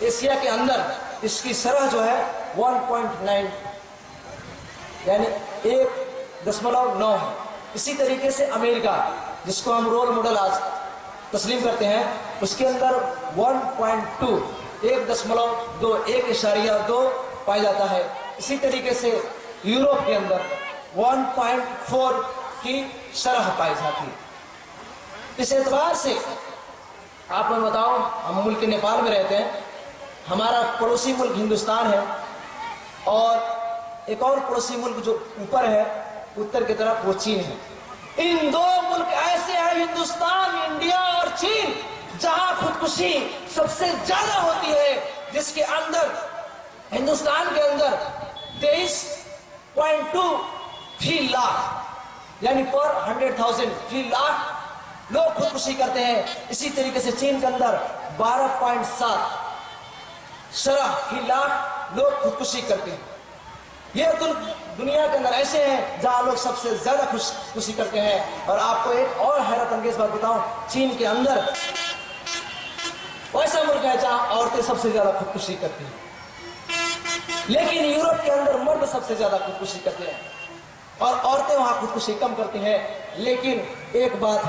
D: ایشیا کے اندر اس کی شرح جو ہے 1.9 یعنی 1.9 ہے۔ اسی طریقے سے امریکہ، جس کو ہم رول ماڈل آج تسلیم کرتے ہیں، اس کے اندر 1.2 1.2 پایا جاتا ہے۔ اسی طریقے سے یورپ کے اندر 1.4 کی شرح پائی جاتی ہے۔ اس اعتبار سے آپ میں بتاؤں، ہم ملک نیپال میں رہتے ہیں، ہمارا پڑوسی ملک ہندوستان ہے، اور ایک اور پڑوسی ملک جو اوپر ہے اتر کی طرف وہ چین ہے۔ ان دو ملک ایسے ہیں، ہندوستان، انڈیا اور چین، جہاں خودکشی سب سے زیادہ ہوتی ہے، جس کے اندر ہندوستان کے اندر 23.2 فی لاکھ یعنی پر 100,000 فی لاکھ لوگ خودکشی کرتے ہیں۔ اسی طریقے سے چین کے اندر 12.7 شرح فی لاکھ لوگ خودکشی کرتے ہیں۔ یہ دنیا کے اندر ایسے ہیں جہاں لوگ سب سے زیادہ خودکشی کرتے ہیں۔ اور آپ کو ایک اور حیرت انگیز بات بتاؤں، چین کے اندر ایسا ملک ہے جہاں عورتیں سب سے زیادہ خودکشی کرتی ہیں، لیکن یورپ کے اندر مرد سب سے زیادہ خودکشی کرتے ہیں اور عورتیں وہاں خودکشی کم کرتی ہیں۔ لیکن ایک بات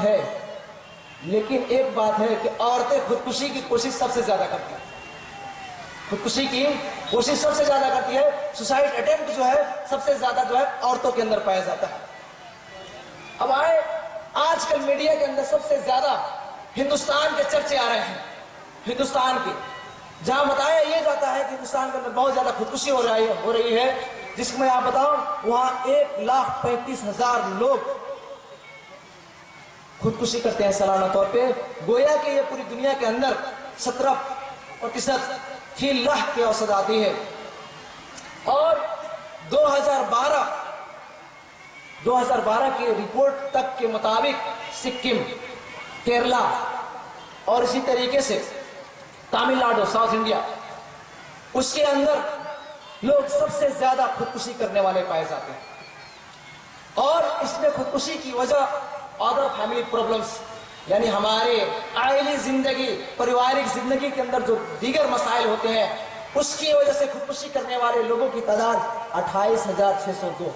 D: ہے کہ عورتیں خودکشی کی کوشش سب سے زیادہ کرتی ہیں، خودکشی کی کوشش سب سے زیادہ کرتی ہے۔ سوسائڈ اٹیمپٹ جو ہے سب سے زیادہ جو ہے عورتوں کے اندر پایا جاتا ہے۔ اب آئے، آج کل میڈیا کے اندر سب سے زیادہ ہندوستان کے چرچے آ رہے ہیں، ہندوستان کے، جہاں بتایا یہ جاتا ہے کہ ہندوستان کے اندر بہت زیادہ خودکشی ہو رہی ہے، جس میں آپ بتاؤں وہاں 1,35,000 لوگ خودکشی کرتے ہیں سالانہ طور پہ۔ گویا کہ یہ پوری دنیا کے اندر 17% فی لاکھ کی اوسط آتی ہے۔ اور 2012 کی رپورٹ تک کے مطابق سکم، کیرلا اور اسی طریقے سے تامل ناڈو، ساؤتھ انڈیا، اس کے اندر لوگ سب سے زیادہ خودکشی کرنے والے پائے جاتے ہیں۔ اور اس میں خودکشی کی وجہ ادر فیملی پرابلمز، یعنی ہمارے عائلی زندگی، پریوارک زندگی کے اندر جو دیگر مسائل ہوتے ہیں، اس کی وجہ سے خودکشی کرنے والے لوگوں کی تعداد 28,602۔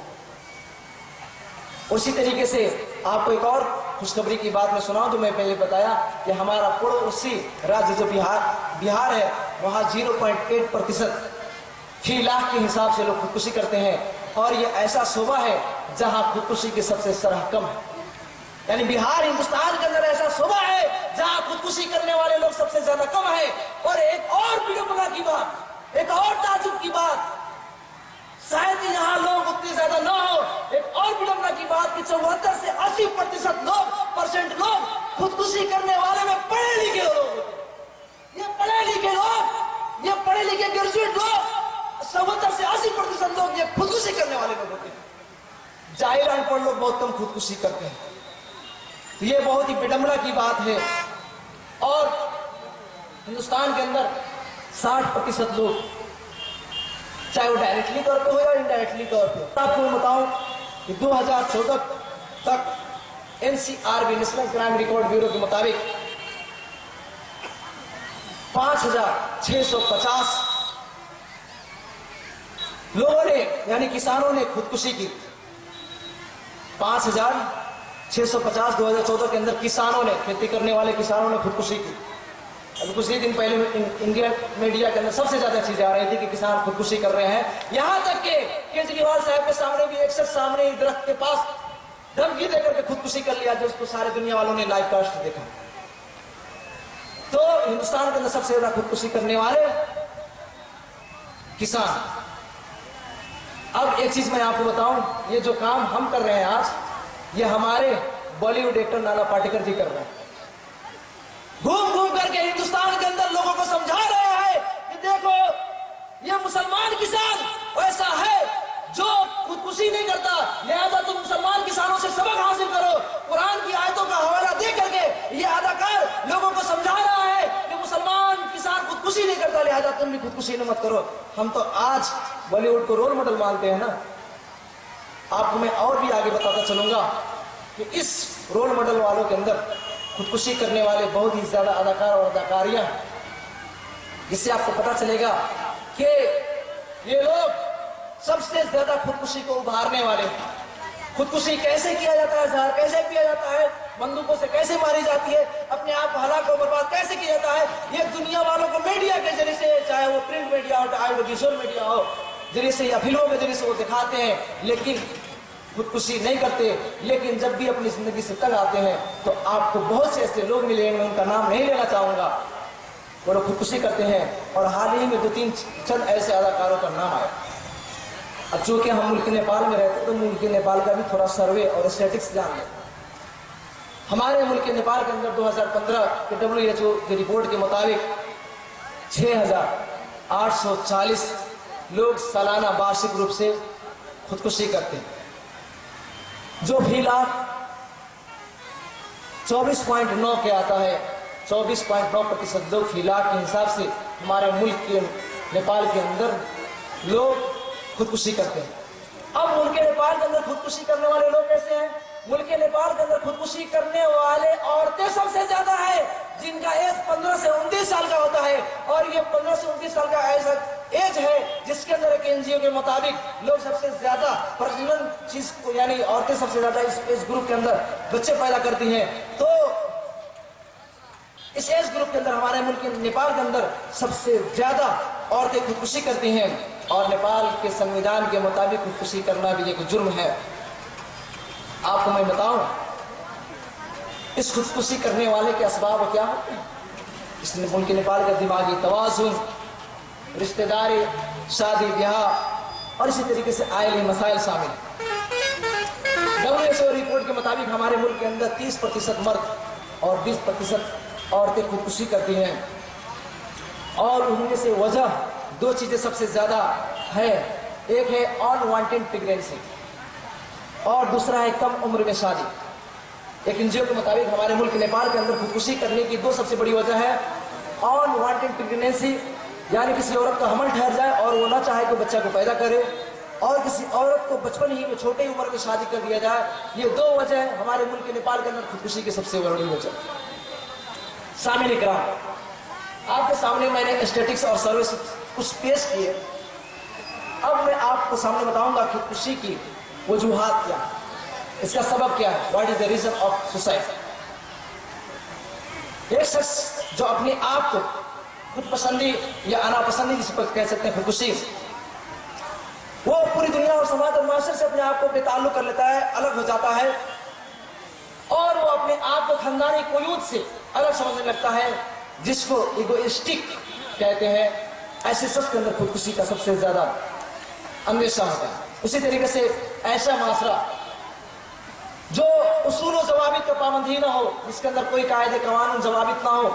D: اسی طریقے سے آپ کو ایک اور خوشخبری کی بات میں سناؤں، جو میں پہلے بتایا کہ ہمارا پڑوسی راجیہ جو بہار ہے، وہاں 0.8% فی لاکھ کے حساب سے لوگ خودکشی کرتے ہیں، اور یہ ایسا صوبہ ہے جہاں خودکشی کی سب سے شرح کم ہے۔ یعنی بہار ہندوستان کے اندر ایسا صوبہ ہے جہاں خودکشی کرنے والے لوگ سب سے زیادہ کم ہے۔ اور ایک اور بڑمبنا کی بات، ایک اور تعجب کی بات، شاید یہاں لوگ اتنے زیادہ نہ ہو، ایک اور بڑمبنا کی بات کہ 74 سے 80% لوگ خودکشی کرنے والے میں پڑھے لکھے لوگ ہوتے ہیں۔ یہ پڑھے لکھے گریجویٹ لوگ، 74 سے 80% لوگ یہ خودکشی کرنے والے لوگ ہوتے ہیں۔ جاہل ان پڑھ لوگ بہت کم خودکشی کرتے ہیں۔ تو یہ بہت ہی بڑمبنا کی بات ہے۔ اور ہندوستان کے اندر 60% لوگ، چاہے وہ ڈائریکٹلی طور پہ ہو یا انڈائریکٹلی طور پہ، آپ کو میں بتاؤں کہ 2014 تک NCRB national crime record bureau کے مطابق 5,650 لوگوں نے، یعنی کسانوں نے خودکشی کی۔ 5,650 2014 کے اندر کسانوں نے، کھیتی کرنے والے کسانوں نے خودکشی کی۔ ابھی کچھ ہی دن پہلے انڈیا میڈیا کے اندر سب سے زیادہ چیزیں آ رہی تھی کہ کسان خودکشی کر رہے ہیں، یہاں تک کہ کیجریوال صاحب کے سامنے بھی ایک شخص سامنے درخت کے پاس دھمکی دے کر کے خودکشی کر لیا، جو اس کو سارے دنیا والوں نے لائیو کاسٹ دیکھا۔ تو ہندوستان کے اندر سب سے زیادہ خودکشی کرنے والے کسان۔ اب ایک چیز میں آپ کو بتاؤں، یہ جو کام ہم کر رہے ہیں آج، یہ ہمارے بالی ووڈ ایکٹر نانا پاٹیکر جی کر رہے ہیں۔ گھوم کر کے ہندوستان کے اندر لوگوں کو سمجھا رہے ہیں کہ دیکھو یہ مسلمان کسان ایسا ہے جو خودکشی نہیں کرتا، لہذا تم مسلمان کسانوں سے سبق حاصل کرو۔ قرآن کی آیتوں کا حوالہ دے کر کے یہ اداکار لوگوں کو سمجھا رہا ہے کہ مسلمان کسان خودکشی خودکشی نہیں کرتا لہذا تم بھی خودکشی نہ مت کرو. ہم تو آج بالی ووڈ کو رول ماڈل مانتے ہیں نا. آپ کو میں اور بھی آگے بتاتا چلوں گا کہ اس رول ماڈل والوں کے اندر خودکشی کرنے والے بہت ہی زیادہ اداکار اور اداکاریاں ہیں، جس سے آپ کو پتا چلے گا کہ یہ لوگ سب سے زیادہ خودکشی کو ابھارنے والے ہیں. خودکشی کیسے کیا جاتا ہے، زہر کیسے پیا جاتا ہے، بندوقوں سے کیسے ماری جاتی ہے، اپنے آپ ہلاک و برباد کیسے کیا جاتا ہے، یہ دنیا والوں کو میڈیا کے ذریعے سے، چاہے وہ پرنٹ میڈیا ہو چاہے وہ ویژول میڈیا ہو، ذریعے سے یا فلموں کے ذریعے سے وہ دکھاتے ہیں، لیکن خودکشی نہیں کرتے. لیکن جب بھی اپنی زندگی سے تنگ آتے ہیں تو آپ کو بہت سے ایسے لوگ ملیں گے، ان کا نام نہیں لینا چاہوں گا، وہ لوگ خودکشی کرتے ہیں. اور حال ہی میں 2-3 چند ایسے اداکاروں کا نام آیا. اب چونکہ ہم ملک نیپال میں رہتے تو ملک نیپال کا بھی تھوڑا سروے اور اسٹیٹکس جان لیں. ہمارے ملک نیپال کے اندر 2015 کے WHO کی رپورٹ کے مطابق 6,840 لوگ سالانہ وارشک روپ سے خودکشی کرتے ہیں، جو فی لاکھ 24.9 کے آتا ہے. 24.9% لوگ فی لاکھ کے حساب سے ہمارے ملک کے نیپال کے اندر لوگ خودکشی کرتے ہیں. اب ملک نیپال کے اندر خودکشی کرنے والے لوگ کیسے ہیں؟ ملک نیپال کے اندر خودکشی کرنے والے عورتیں سب سے زیادہ ہیں، جن کا ایج 15 سے 29 سال کا ہوتا ہے. اور یہ 15 سے 29 سال کا ایج ہے جس کے اندر ایک NGO کے مطابق لوگ سب سے زیادہ پرجنن چیز کو، یعنی عورتیں سب سے زیادہ اس ایج گروپ کے اندر بچے پیدا کرتی ہیں. تو اس ایج گروپ کے اندر ہمارے ملک نیپال کے اندر سب سے زیادہ عورتیں خودکشی کرتی ہیں. اور نیپال کے سنویدھان کے مطابق خودکشی کرنا بھی ایک جرم ہے. آپ کو میں بتاؤں اس خودکشی کرنے والے کے اسباب کیا ہوتے ہیں. اس ملک نیپال کا دماغی توازن، رشتہ داری، شادی بیاہ اور اسی طریقے سے آئلی مسائل شامل ہیں. WHO رپورٹ کے مطابق ہمارے ملک کے اندر 30% مرد اور 20% عورتیں خودکشی کرتی ہیں. اور ان میں سے وجہ 2 چیزیں سب سے زیادہ ہے. ایک ہے انوانٹڈ پریگنینسی اور دوسرا ہے کم عمر میں شادی. ایک NGO کے مطابق ہمارے ملک نیپال کے اندر خودکشی کرنے کی 2 سب سے بڑی وجہ ہے انوانٹڈ پریگنینسی، یعنی کسی عورت کا حمل ٹھہر جائے اور وہ نہ چاہے کہ بچہ کو پیدا کرے، اور کسی عورت کو بچپن ہی میں چھوٹی عمر میں شادی کر دیا جائے. یہ 2 وجہ ہیں ہمارے ملک نیپال کے اندر خودکشی کی سب سے بڑی وجہ. سامعین اکرام، آپ کے سامنے میں نے اسٹیٹکس اور سروس کچھ پیش کیے. اب میں آپ کو سامنے بتاؤں گا خودکشی کی وجوہات کیا، اس کا سبب کیا ہے. What is the reason of suicide. ایک شخص جو اپنے آپ کو خود پسندی یا انا پسندی جس کو کہہ سکتے ہیں خودکشی، وہ پوری دنیا اور سماج اور معاشرے سے اپنے آپ کو بے تعلق کر لیتا ہے، الگ ہو جاتا ہے، اور وہ اپنے آپ کو خاندانی قیود سے الگ سمجھنے لگتا ہے، جس کو ایگوئسٹک کہتے ہیں. ایسے شخص کے اندر خودکشی کا سب سے زیادہ اندیشہ ہوتا ہے. اسی طریقے سے ایسا معاشرہ جو اصول و ضوابط کا پابند ہی نہ ہو، جس کے اندر کوئی قاعدے قوانین ضوابط نہ ہو،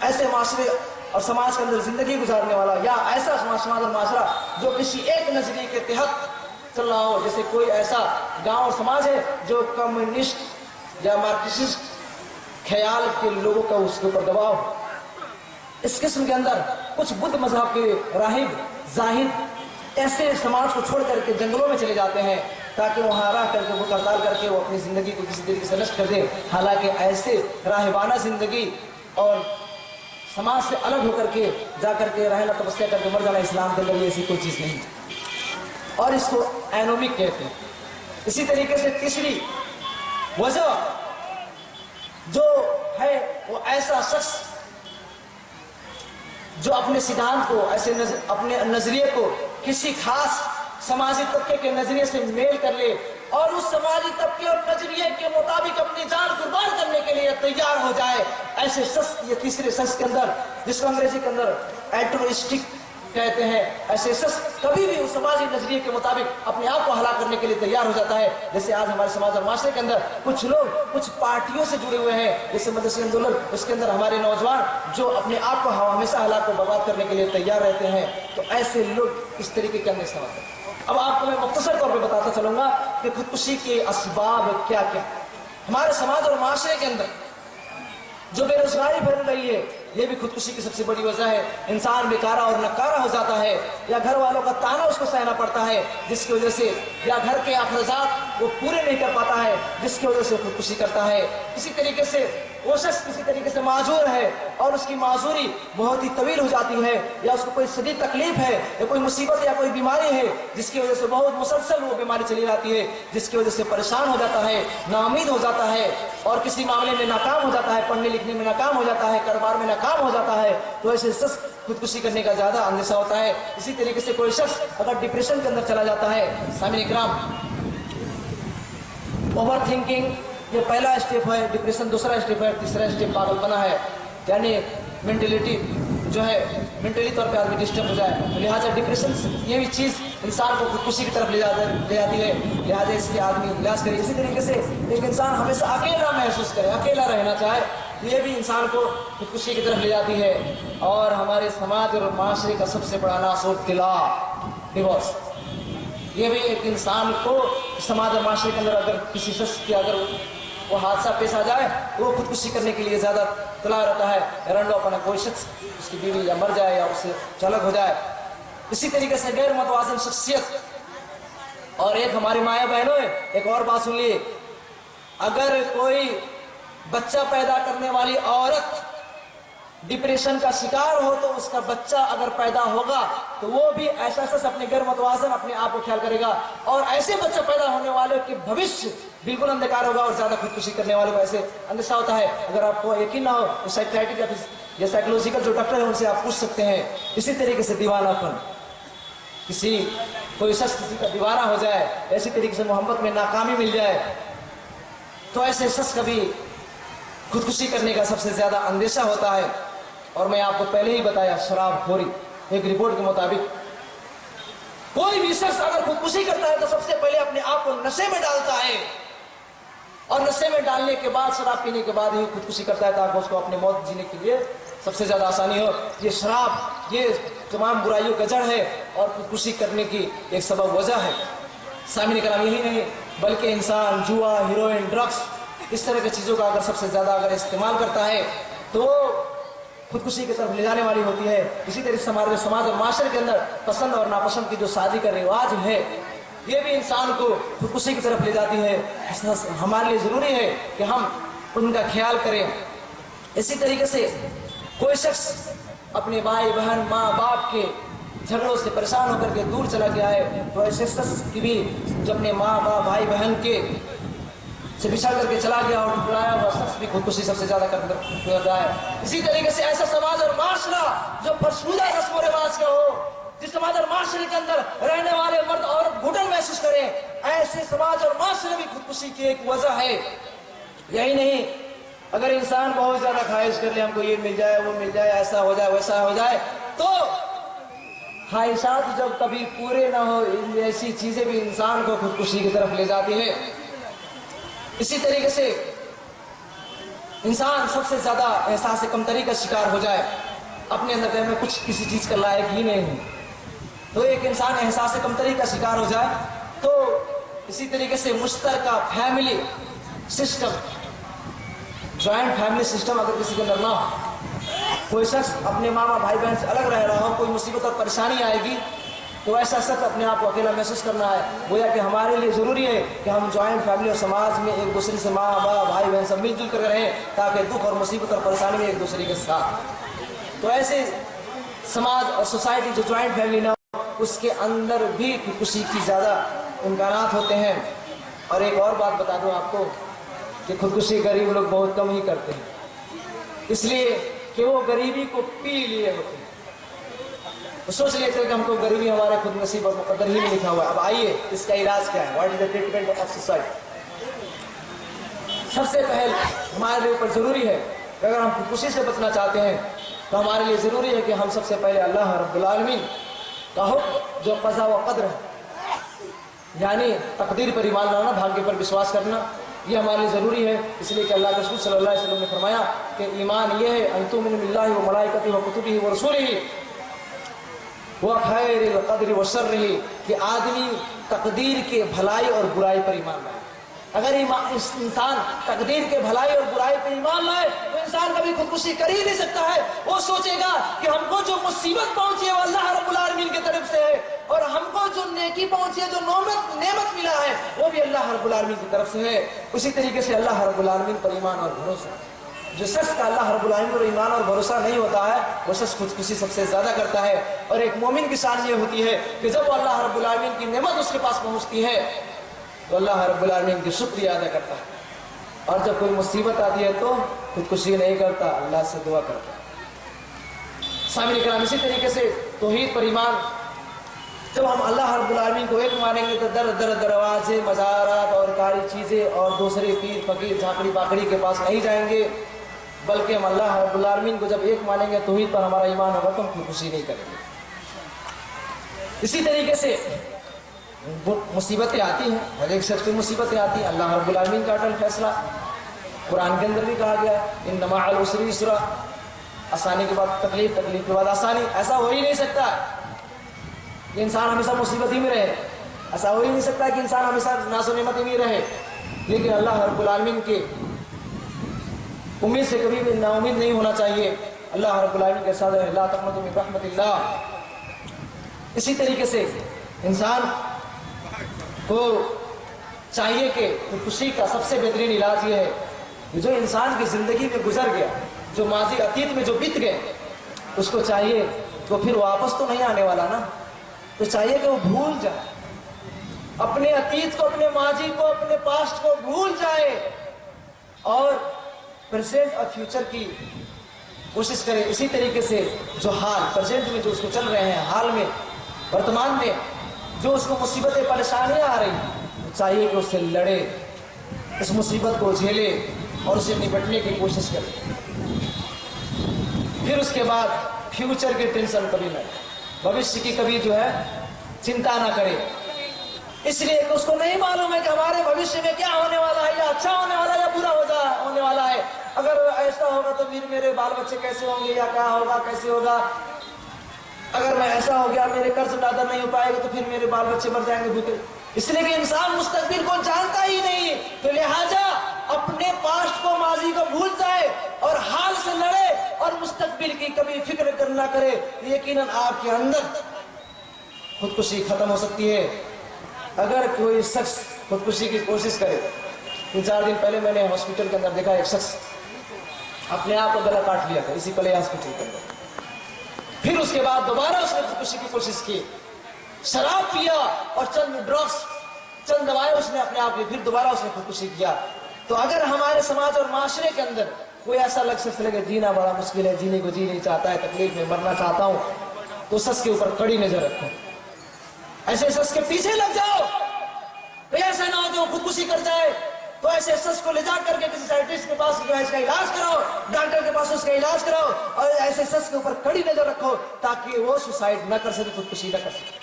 D: ایسے معاشرے اور سماج کے اندر زندگی گزارنے والا، یا ایسا سماج اور معاشرہ جو کسی ایک نظریے کے تحت چل رہا ہو، جیسے کوئی ایسا گاؤں اور سماج ہے جو کمیونسٹ یا مارکسسٹ خیال کے لوگوں کا اس کے اوپر دباؤ. اس قسم کے اندر کچھ بدھ مذہب کے راہب زاہد ایسے سماج کو چھوڑ کر کے جنگلوں میں چلے جاتے ہیں تاکہ وہاں رہ کر کے وہ ہڑتال کر کے وہ اپنی زندگی کو کسی طریقے سے نشٹ کر دے. حالانکہ ایسے راہبانہ زندگی اور سماج سے الگ ہو کر کے جا کر کے رہنا، تپسیا کر کے مر جانا اسلام کے اندر ایسی کوئی چیز نہیں، اور اس کو اینومک کہتے ہیں. اسی طریقے سے تیسری وجہ جو ہے وہ ایسا شخص جو اپنے سدھانت کو، ایسے اپنے نظریے کو کسی خاص سماجی طبقے کے نظریے سے میل کر لے اور اس سماجی طبقے اور نظریے کے مطابق اپنی جان قربان کرنے کے لیے تیار ہو جائے. ایسے شخص، یہ تیسرے شخص کے اندر جس کو انگریزی کے اندر الٹروئسٹک کہتے ہیں، ایسے شخص کبھی بھی اس سماجی نظریے کے مطابق اپنے آپ کو ہلاک کرنے کے لیے تیار ہو جاتا ہے. جیسے آج ہمارے سماج اور معاشرے کے اندر کچھ لوگ کچھ پارٹیوں سے جڑے ہوئے ہیں، جیسے مدرسہ آندولن، اس کے اندر ہمارے نوجوان جو اپنے آپ کو ہمیشہ ہلاک و برباد کرنے کے لیے تیار رہتے ہیں. تو ایسے لوگ اس طریقے کے اندر استعمال کرتے ہیں. اب آپ کو میں مختصر طور پہ بتاتا چلوں گا کہ خودکشی کے اسباب کیا کیا. ہمارے سماج اور معاشرے کے اندر جو بے روزگاری پھیل رہی ہے، یہ بھی خودکشی کی سب سے بڑی وجہ ہے. انسان بیکارہ اور نکارہ ہو جاتا ہے، یا گھر والوں کا تانا اس کو سہنا پڑتا ہے جس کی وجہ سے، یا گھر کے اخراجات وہ پورے نہیں کر پاتا ہے جس کی وجہ سے خودکشی کرتا ہے. اسی طریقے سے وہ شخص کسی طریقے سے معذور ہے اور اس کی معذوری بہت ہی طویل ہو جاتی ہے، یا اس کو کوئی شدید تکلیف ہے یا کوئی مصیبت یا کوئی بیماری ہے جس کی وجہ سے بہت مسلسل وہ بیماری چلی جاتی ہے، جس کی وجہ سے پریشان ہو جاتا ہے، ناامید ہو جاتا ہے اور کسی معاملے میں ناکام ہو جاتا ہے، پڑھنے لکھنے میں ناکام ہو جاتا ہے، کاروبار میں ناکام ہو جاتا ہے، تو ایسے شخص خودکشی کرنے کا زیادہ اندیشہ ہوتا ہے. اسی طریقے سے کوئی شخص اگر ڈپریشن کے اندر چلا جاتا ہے، سامعین اکرام، اوور تھنکنگ یہ پہلا اسٹیپ ہے، ڈپریشن دوسرا اسٹیپ ہے، تیسرا اسٹیپ پاگل بنا ہے، یعنی مینٹلٹی جو ہے مینٹلی طور پہ آدمی ڈسٹرب ہو جائے. لہٰذا ڈپریشن یہ بھی چیز انسان کو خودکشی کی طرف لے جاتی ہے، لہٰذا اس کے آدمی علاج کرے. اسی طریقے سے ایک انسان ہمیشہ اکیلا محسوس کرے، اکیلا رہنا چاہے، یہ بھی انسان کو خودکشی کی طرف لے جاتی ہے. اور ہمارے سماج اور معاشرے کا سب سے بڑا عنصر طلاق، ڈیورس، یہ بھی ایک انسان کو سماج اور معاشرے کے اندر اگر کسی شخص کی اگر وہ حادثہ پیش آ جائے وہ خودکشی کرنے کے لیے زیادہ طلع رہتا ہے. رنڈو اپنا کوئی شخص اس کی بیوی یا مر جائے یا اس سے چلک ہو جائے. اسی طریقے سے غیر متوازن شخصیت. اور ایک ہماری مایا بہنوں ہے، ایک اور بات سن لیے، اگر کوئی بچہ پیدا کرنے والی عورت ڈپریشن کا شکار ہو تو اس کا بچہ اگر پیدا ہوگا تو وہ بھی ایسا شخص اپنے غیر متوازن اپنے آپ کو خیال کرے گا، اور ایسے بچہ پیدا ہونے والے کی بھوشیہ بالکل اندھکار ہوگا. اور زیادہ خودکشی کرنے والوں کو ایسے اندیشہ ہوتا ہے. اگر آپ کو یقین نہ ہو تو سائیکیٹرک یا سائیکولوجیکل جو ڈاکٹر ہیں ان سے آپ پوچھ سکتے ہیں. اسی طریقے سے دیوانہ پن، کوئی شخص کسی کا دیوانہ ہو جائے، ایسی طریقے سے محبت میں ناکامی مل جائے تو ایسے شخص کا بھی خودکشی کرنے کا سب سے زیادہ اندیشہ ہوتا ہے. اور میں آپ کو پہلے ہی بتایا، شراب خوری، ایک رپورٹ کے مطابق کوئی بھی شخص اگر خودکشی کرتا ہے تو سب سے پہلے اپنے آپ کو نشے میں ڈالتا ہے، اور نشے میں ڈالنے کے بعد، شراب پینے کے بعد ہی خودکشی کرتا ہے تاکہ اس کو اپنی موت جینے کے لیے سب سے زیادہ آسانی ہو. یہ شراب یہ تمام برائیوں کا جڑ ہے اور خودکشی کرنے کی ایک سبب وجہ ہے. سامعین کرام، یہی نہیں بلکہ انسان جوا، ہیروئن، ڈرگس، اس طرح کی چیزوں کا اگر سب سے زیادہ اگر استعمال کرتا ہے تو خودکشی کی طرف لے جانے والی ہوتی ہے. اسی طرح سے ہمارے سماج اور معاشرے کے اندر پسند اور ناپسند کی جو شادی کا رواج ہے یہ بھی انسان کو خودکشی کی طرف لے جاتی ہے. ہمارے لیے ضروری ہے کہ ہم ان کا خیال کریں. اسی طریقے سے کوئی شخص اپنے بھائی بہن، ماں باپ کے جھگڑوں سے پریشان ہو کر کے دور چلا گیا ہے تو ایسے شخص کی بھی جو اپنے ماں باپ، بھائی بہن کے سے بچھڑ کر کے چلا گیا اور ٹکرایا ہوا شخص بھی خودکشی سب سے زیادہ کرتا ہے. اسی طریقے سے ایسا سماج اور معاشرہ جو فرسودہ رسم و رواج کا ہو، جس سماج اور معاشرے کے اندر رہنے والے مرد عورت گھٹن محسوس کریں، ایسے سماج اور معاشرے بھی خودکشی کی ایک وجہ ہے. یہی نہیں، اگر انسان بہت زیادہ خواہش کر لے ہم کو یہ مل جائے، وہ مل جائے، ایسا ہو جائے، ویسا ہو جائے، تو خواہشات جب کبھی پورے نہ ہو ایسی چیزیں بھی انسان کو خودکشی کی طرف لے جاتی ہے. اسی طریقے سے انسان سب سے زیادہ احساس کمتری کا شکار ہو جائے، اپنے اندر میں کچھ کسی چیز کا لائق ہی نہیں ہوں، تو ایک انسان احساس کمتری کا شکار ہو جائے تو اسی طریقے سے مشترکہ family system, joint family system اگر کسی کے اندر نہ ہو، کوئی شخص اپنے ماما بھائی بہن سے الگ رہ رہا ہو، کوئی مصیبت اور پریشانی آئے گی تو ایسا شخص اپنے آپ کو اکیلا محسوس کرنا ہے. گویا کہ ہمارے لیے ضروری ہے کہ ہم جوائنٹ فیملی اور سماج میں ایک دوسرے سے ماں باپ بھائی بہن سب مل جل کر رہیں تاکہ دکھ اور مصیبت اور پریشانی میں ایک دوسرے کے ساتھ. تو ایسے سماج اور سوسائٹی جو جوائنٹ فیملی نہ ہو اس کے اندر بھی خودکشی کی زیادہ امکانات ہوتے ہیں. اور ایک اور بات بتا دوں آپ کو کہ خودکشی غریب لوگ بہت کم ہی کرتے ہیں، اس لیے کہ وہ غریبی کو پی لیے ہوتے ہیں. وہ سوچ لیتے ہیں کہ ہم کو غریبی ہمارے خود نصیب اور مقدر ہی میں لکھا ہوا ہے. اب آئیے اس کا علاج کیا ہے، what is the treatment of suicide. سب سے پہلے ہمارے لیے اوپر ضروری ہے کہ اگر ہم خودکشی سے بچنا چاہتے ہیں تو ہمارے لیے ضروری ہے کہ ہم سب سے پہلے اللہ رب العالمین کا حکم جو قضا و قدر ہے، یعنی تقدیر پر ایمان لانا، بھاگیہ پر وشواس کرنا، یہ ہمارے لیے ضروری ہے. اس لیے کہ اللہ کے رسول صلی اللہ علیہ وسلم نے فرمایا کہ ایمان یہ ہے ان تؤمنوا باللہ و ملائکتہ و کتبہ و رسولہ وخیر القدر وشرہ، کہ آدمی تقدیر کے بھلائی اور برائی پر ایمان لائے. اگر انسان تقدیر کے بھلائی اور برائی پر ایمان لائے تو انسان کبھی خودکشی کر ہی نہیں سکتا ہے. وہ سوچے گا کہ ہم کو جو مصیبت پہنچی ہے وہ اللہ رب العالمین کی طرف سے ہے, اور ہم کو جو نیکی پہنچی ہے, جو نعمت ملا ہے, وہ بھی اللہ رب العالمین کی طرف سے ہے. اسی طریقے سے اللہ رب العالمین پر ایمان اور بھروسہ, جو شخص کا اللہ رب العالمین پر ایمان اور بھروسہ نہیں ہوتا ہے وہ شخص خودکشی سب سے زیادہ کرتا ہے. اور ایک مومن کی شان یہ ہوتی ہے کہ جب وہ اللہ رب العالمین کی نعمت اس کے پاس پہنچتی ہے تو اللہ رب العالمین کی شکریہ ادا کرتا ہے, اور جب کوئی مصیبت آتی ہے تو خودکشی نہیں کرتا, اللہ سے دعا کرتا ہے. سامعین کرام, اسی طریقے سے توحید پر ایمان, جب ہم اللہ رب العالمین کو ایک مانیں گے تو دروازے, مزارات اور کاری چیزیں اور دوسرے پیر فقیر جھانکڑی پاکڑی کے پاس نہیں جائیں گے, بلکہ ہم اللہ رب العالمین کو جب ایک مانیں گے, توحید پر ہمارا ایمان ہوگا تو ہم خودکشی نہیں کریں گے. اسی طریقے سے مصیبتیں آتی ہیں, ہر ایک شخص کی مصیبتیں آتی ہیں, اللہ رب العالمین کا اٹل فیصلہ. قرآن کے اندر بھی کہا گیا ان مع العسر یسرا, آسانی کے بعد تکلیف, تکلیف کے بعد آسانی. ایسا ہو ہی نہیں سکتا کہ انسان ہمیشہ مصیبت ہی میں رہے, ایسا ہو ہی نہیں سکتا کہ انسان ہمیشہ ناز و نعمت ہی میں رہے. لیکن اللہ رب العالمین کے امید سے کبھی بھی نا امید نہیں ہونا چاہیے. اللہ رب العالمین کے ساتھ لا تقنطوا من رحمت اللہ. اسی طریقے سے انسان کو چاہیے کہ خودکشی کا سب سے بہترین علاج یہ ہے کہ جو انسان کی زندگی میں گزر گیا, جو ماضی اتیت میں جو بیت گئے, اس کو چاہیے تو پھر واپس تو نہیں آنے والا نا, تو چاہیے کہ وہ بھول جائے اپنے اتیت کو, اپنے ماضی کو, اپنے پاسٹ کو بھول جائے اور پریزنٹ اور فیوچر کی کوشش کرے. اسی طریقے سے جو حال پریزنٹ میں جو اس کو چل رہے ہیں, حال میں ورتمان میں جو اس کو مصیبتیں پریشانیاں آ رہی ہیں, چاہیے کہ اس سے لڑے, اس مصیبت کو جھیلے اور اسے نپٹنے کی کوشش کرے. پھر اس کے بعد فیوچر کی ٹینشن کبھی نہ, بھوشیہ کی کبھی جو ہے چنتا نہ کرے, اس لیے کہ اس کو نہیں معلوم ہے کہ ہمارے بھوشیہ میں کیا ہونے والا ہے, یا اچھا ہونے والا ہے یا برا ہونے والا ہے. اگر ایسا ہوگا تو پھر میرے بال بچے کیسے ہوں گے, یا کیا ہوگا, کیسے ہوگا. اگر میں ایسا ہو گیا, میرے قرض ادا نہیں ہو پائے گا تو پھر میرے بال بچے مر جائیں گے بھوکے. اس لیے کہ انسان مستقبل کو جانتا ہی نہیں, تو لہٰذا اپنے پاسٹ کو, ماضی کو بھول جائے اور حال سے لڑے اور مستقبل کی کبھی فکر کرنا کرے, یقیناً آپ کے اندر خودکشی ختم ہو سکتی ہے. اگر کوئی شخص خودکشی کی کوشش کرے, 3-4 دن پہلے میں نے ہاسپٹل کے اندر دیکھا ایک شخص اپنے آپ کو گلا کاٹ لیا تھا اسی پلے ہاسپٹل کے اندر. پھر اس کے بعد دوبارہ اس نے خودکشی کی کوشش کی, شراب پیا اور چند ڈرگس, چند دوائیں اس نے اپنے آپ لی, پھر دوبارہ اس نے خودکشی کیا. تو اگر ہمارے سماج اور معاشرے کے اندر کوئی ایسا شخص لگے جینا بڑا مشکل ہے, جینے کو جی نہیں چاہتا ہے, تکلیف میں مرنا چاہتا ہوں, تو شخص کے اوپر کڑی نظر رکھو, ایسے شخص کے پیچھے لگ جاؤ. ایسا نہ ہو کہ وہ خودکشی کر جائے, تو ایسے شخص کو لے جا کر کے کسی سائنٹسٹ کے پاس جو ہے اس کا علاج کراؤ, ڈاکٹر کے پاس اس کا علاج کراؤ, اور ایسے شخص کے اوپر کڑی نظر رکھو تاکہ وہ سوسائڈ نہ کر سکے, خودکشی نہ کر سکے.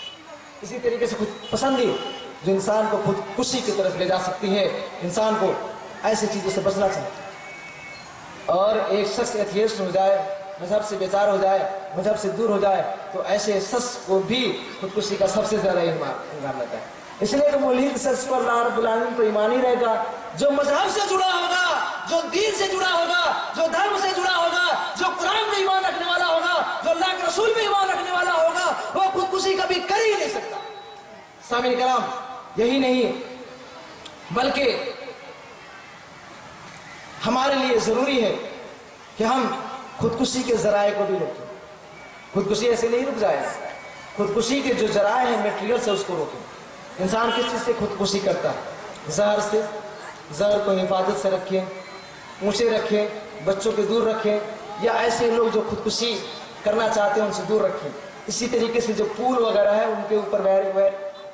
D: اسی طریقے سے خود پسندی جو انسان کو خودکشی کی طرف لے جا سکتی ہے, انسان کو ایسی چیزوں سے بچنا چاہیے. اور ایک شخص ایتھیسٹ ہو جائے, مذہب سے بیزار ہو جائے, مذہب سے دور ہو جائے, تو ایسے شخص کو بھی خودکشی کا سب سے زیادہ انگار لگتا ہے. اس لیے کہ مولید شخص پر اللہ رب العالمین تو ایمان ہی رہے گا, جو مذہب سے جڑا ہوگا, جو دین سے جڑا ہوگا, جو دھرم سے جڑا ہوگا, جو قرآن میں ایمان رکھنے والا ہوگا, جو اللہ کے رسول میں ایمان رکھنے والا ہوگا, وہ خودکشی کبھی کر ہی نہیں سکتا. سامعین کرام, یہی نہیں بلکہ ہمارے لیے ضروری ہے کہ ہم خودکشی کے ذرائع کو بھی روکیں. خودکشی ایسے نہیں رک جائے, خودکشی کے جو ذرائع ہیں, میٹیریل سے اس کو روکیں. انسان کس چیز سے خودکشی کرتا ہے؟ زہر سے. زہر کو حفاظت سے رکھیں, اونچے رکھیں, بچوں کے دور رکھیں, یا ایسے لوگ جو خودکشی کرنا چاہتے ہیں ان سے دور رکھیں. اسی طریقے سے جو پول وغیرہ ہے ان کے اوپر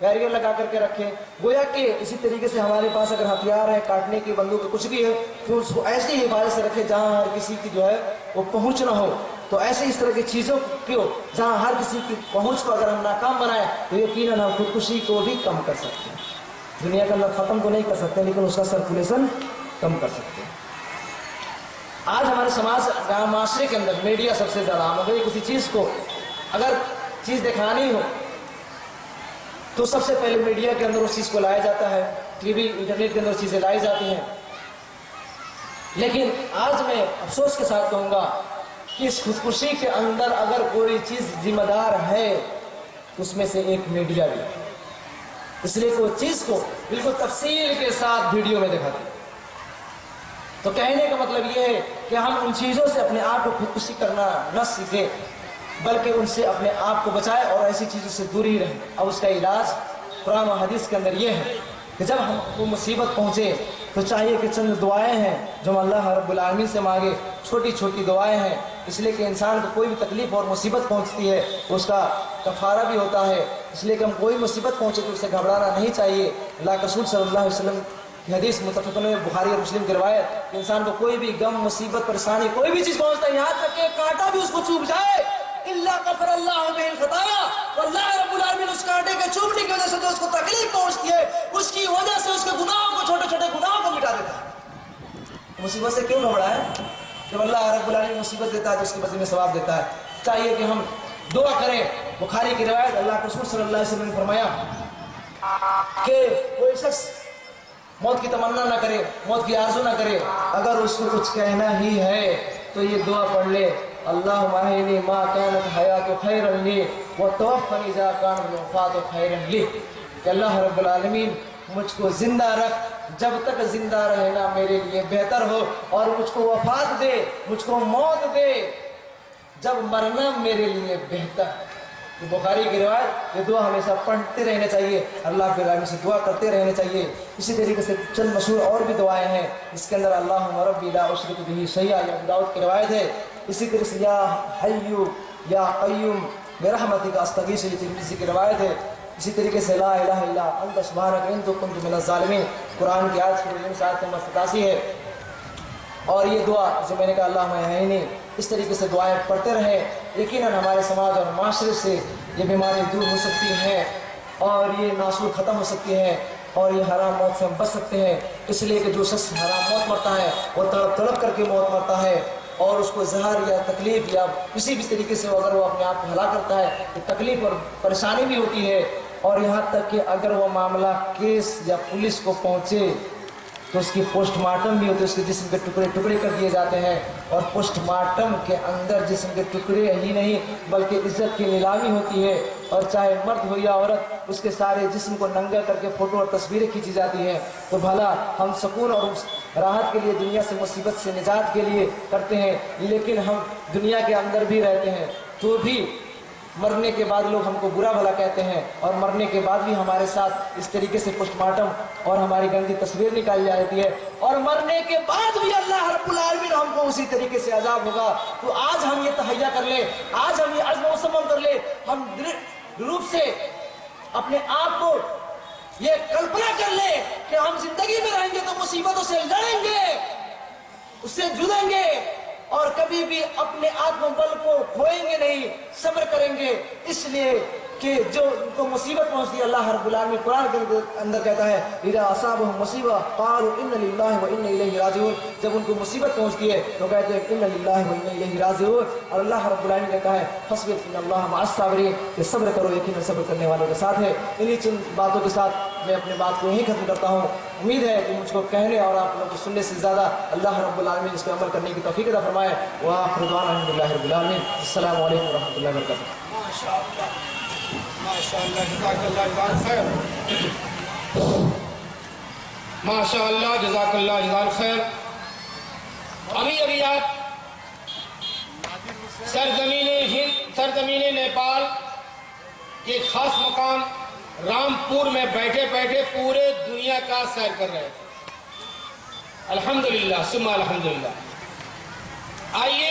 D: بیریئر لگا کر کے رکھیں. گویا کہ اسی طریقے سے ہمارے پاس اگر ہتھیار ہے, کاٹنے کی بندوق کچھ بھی ہے, تو اس کو ایسی حفاظت سے رکھیں جہاں ہر کسی کی جو ہے وہ پہنچ نہ ہو. تو ایسے اس طرح کی چیزوں کو جہاں ہر کسی کی پہنچ کو اگر ہم ناکام بنائیں تو یقیناً ہم خودکشی کو بھی کم کر سکتے ہیں. دنیا کا اندر ختم تو نہیں کر سکتے, لیکن اس کا سرکولیشن کم کر سکتے ہیں. آج ہمارے سماج معاشرے کے اندر میڈیا سب سے زیادہ عام ہو گئی. کسی چیز کو اگر چیز دکھانی ہو تو سب سے پہلے میڈیا کے اندر اس چیز کو لایا جاتا ہے, ٹی وی انٹرنیٹ کے اندر چیزیں لائی جاتی ہیں. لیکن آج میں افسوس کے ساتھ کہوں گا کہ اس خودکشی کے اندر اگر کوئی چیز ذمہ دار ہے تو اس میں سے ایک میڈیا بھی ہے، اس لیے کوئی چیز کو بالکل تفصیل کے ساتھ ویڈیو میں دکھاتے ہیں۔ تو کہنے کا مطلب یہ ہے کہ ہم ان چیزوں سے اپنے آپ کو خودکشی کرنا نہ سیکھیں، بلکہ ان سے اپنے آپ کو بچائے اور ایسی چیزوں سے دور ہی رہیں۔ اب اس کا علاج قرآن و حدیث کے اندر یہ ہے کہ جب ہم کو مصیبت پہنچے تو چاہیے کہ چند دعائیں ہیں جو ہم اللہ رب العالمین سے مانگے، چھوٹی چھوٹی دعائیں ہیں، اس لیے کہ انسان کو کوئی بھی تکلیف اور مصیبت پہنچتی ہے تو اس کا کفارہ بھی ہوتا ہے، اس لیے کہ ہم کوئی مصیبت پہنچے تو اس سے گھبرانا نہیں چاہیے۔ اللہ کے رسول صلی اللہ علیہ وسلم کی حدیث متفق علیہ بخاری اور مسلم کی روایت کہ انسان کو کوئی بھی غم مصیبت پریشانی کوئی بھی چیز پہنچتا ہے، یہاں تک کہ کانٹا بھی اس کو چوب جائے، اللہ غفر اللہ بہ الخطایا، واللہ رب العالمین اس کانٹے کے چوبنے کی وجہ سے جو اس کو تکلیف پہنچتی ہے اس کی وجہ سے اس کے گناہوں کو، چھوٹے چھوٹے گناہوں کو مٹا دیتا ہے۔ مصیبت سے کیوں گھبرا ہے؟ جب اللہ رب العالمین مصیبت دیتا ہے تو اس کے بدلے میں ثواب دیتا ہے۔ چاہیے کہ ہم دعا کریں۔ بخاری کی روایت اللہ کے رسول صلی اللہ علیہ وسلم نے فرمایا کہ کوئی شخص موت کی تمنا نہ کرے، موت کی آرزو نہ کرے، اگر اس کو کچھ کہنا ہی ہے تو یہ دعا پڑھ لے، اللہم احینی ما کانت حیات خیرا لی وتوفنی اذا کانت الوفات خیرا لی، کہ اللہ رب العالمین مجھ کو زندہ رکھ، جب تک زندہ رہنا میرے لیے بہتر ہو، اور مجھ کو وفات دے، مجھ کو موت دے جب مرنا میرے لیے بہتر۔ یہ بخاری کی روایت، یہ دعا ہمیشہ پڑھتے رہنا چاہیے، اللہ کے رحم سے دعا کرتے رہنا چاہیے۔ اسی طریقے سے چند مشہور اور بھی دعائیں ہیں، اس کے اندر اللہم ربی لا اشرک بہ شیئا، یہ ابو داؤد کی روایت ہے۔ اسی طریقے سے یا حی یا قیوم برحمتک استغیث، یہ ترمذی کی روایت ہے۔ اسی طریقے سے لا الہ الا انت سبحانک انی کنت من الظالمین، قرآن کی آیت سورہ یونس آیت نمبر 87 ہے۔ اور یہ دعا جو میں نے کہا اللہم احینی، اس طریقے سے دعائیں پڑھتے رہیں، یقیناً ہمارے سماج اور معاشرے سے یہ بیماری دور ہو سکتی ہیں اور یہ ناسور ختم ہو سکتی ہیں اور یہ حرام موت سے ہم بچ سکتے ہیں۔ اس لیے کہ جو شخص حرام موت مرتا ہے وہ تڑپ تڑپ کر کے موت مرتا ہے، اور اس کو زہر یا تکلیف یا کسی بھی طریقے سے اگر وہ اپنے آپ کو ہلاک کرتا ہے تو تکلیف اور پریشانی بھی ہوتی ہے، اور یہاں تک کہ اگر وہ معاملہ کیس یا پولیس کو پہنچے تو اس کی پوسٹ مارٹم بھی ہوتی ہے، اس کے جسم کے ٹکڑے ٹکڑے کر دیے جاتے ہیں، اور پوسٹ مارٹم کے اندر جسم کے ٹکڑے ہی نہیں بلکہ عزت کی نیلامی ہوتی ہے، اور چاہے مرد ہو یا عورت اس کے سارے جسم کو ننگا کر کے فوٹو اور تصویریں کھینچی جاتی ہیں۔ تو بھلا ہم سکون اور راحت کے لیے، دنیا سے مصیبت سے نجات کے لیے کرتے ہیں، لیکن ہم دنیا کے اندر بھی رہتے ہیں تو بھی مرنے کے بعد لوگ ہم کو برا بھلا کہتے ہیں، اور مرنے کے بعد بھی ہمارے ساتھ اس طریقے سے پوسٹ مارٹم اور ہماری گندی تصویر نکالی جاتی ہے، اور مرنے کے بعد بھی اللہ رب العالمین ہم کو اسی طریقے سے عذاب ہوگا۔ تو آج ہم یہ تہیا کر لیں، آج ہم یہ عزم و صمم کر لیں، ہم روپ سے اپنے آپ کو یہ کلپنا کر لیں کہ ہم زندگی میں رہیں گے تو مصیبتوں سے لڑیں گے، اس سے جڑیں گے، اور کبھی بھی اپنے آتم بل کو کھوئیں گے نہیں، صبر کریں گے، اس لیے کہ جو ان کو مصیبت پہنچتی ہے اللہ رب العالمین قرآن کے اندر کہتا ہے اذا اصابهم مصیبہ قالوا ان للہ وانا الیہ راجعون، جب ان کو مصیبت پہنچتی ہے تو کہتے ہیں ان للہ وانا الیہ راجعون، اور اللہ رب العالمین کہتا ہے فاصبر ان اللہ مع الصابرین، کہ صبر کرو یقیناً صبر کرنے والوں کے ساتھ ہے۔ انہی چند باتوں کے ساتھ میں اپنے بات کو یہیں ختم کرتا ہوں۔ امید ہے کہ مجھ کو کہنے اور آپ لوگوں کو سننے سے زیادہ اللہ رب العالمین اس پہ عمل کرنے کی توفیق عطا فرمائے۔ وآخر دعوانا الحمدللہ رب العالمین۔ السلام علیکم ورحمۃ اللہ وبرکاتہ۔
C: ماشاءاللہ جزاک اللہ جزاک خیر، ماشاءاللہ جزاک اللہ جزاک خیر۔ ابھی آپ سرزمین ہند، سرزمین نیپال کے خاص مقام رامپور میں بیٹھے بیٹھے پورے دنیا کا سیر کر رہے ہیں، الحمدللہ ثم الحمدللہ۔ آئیے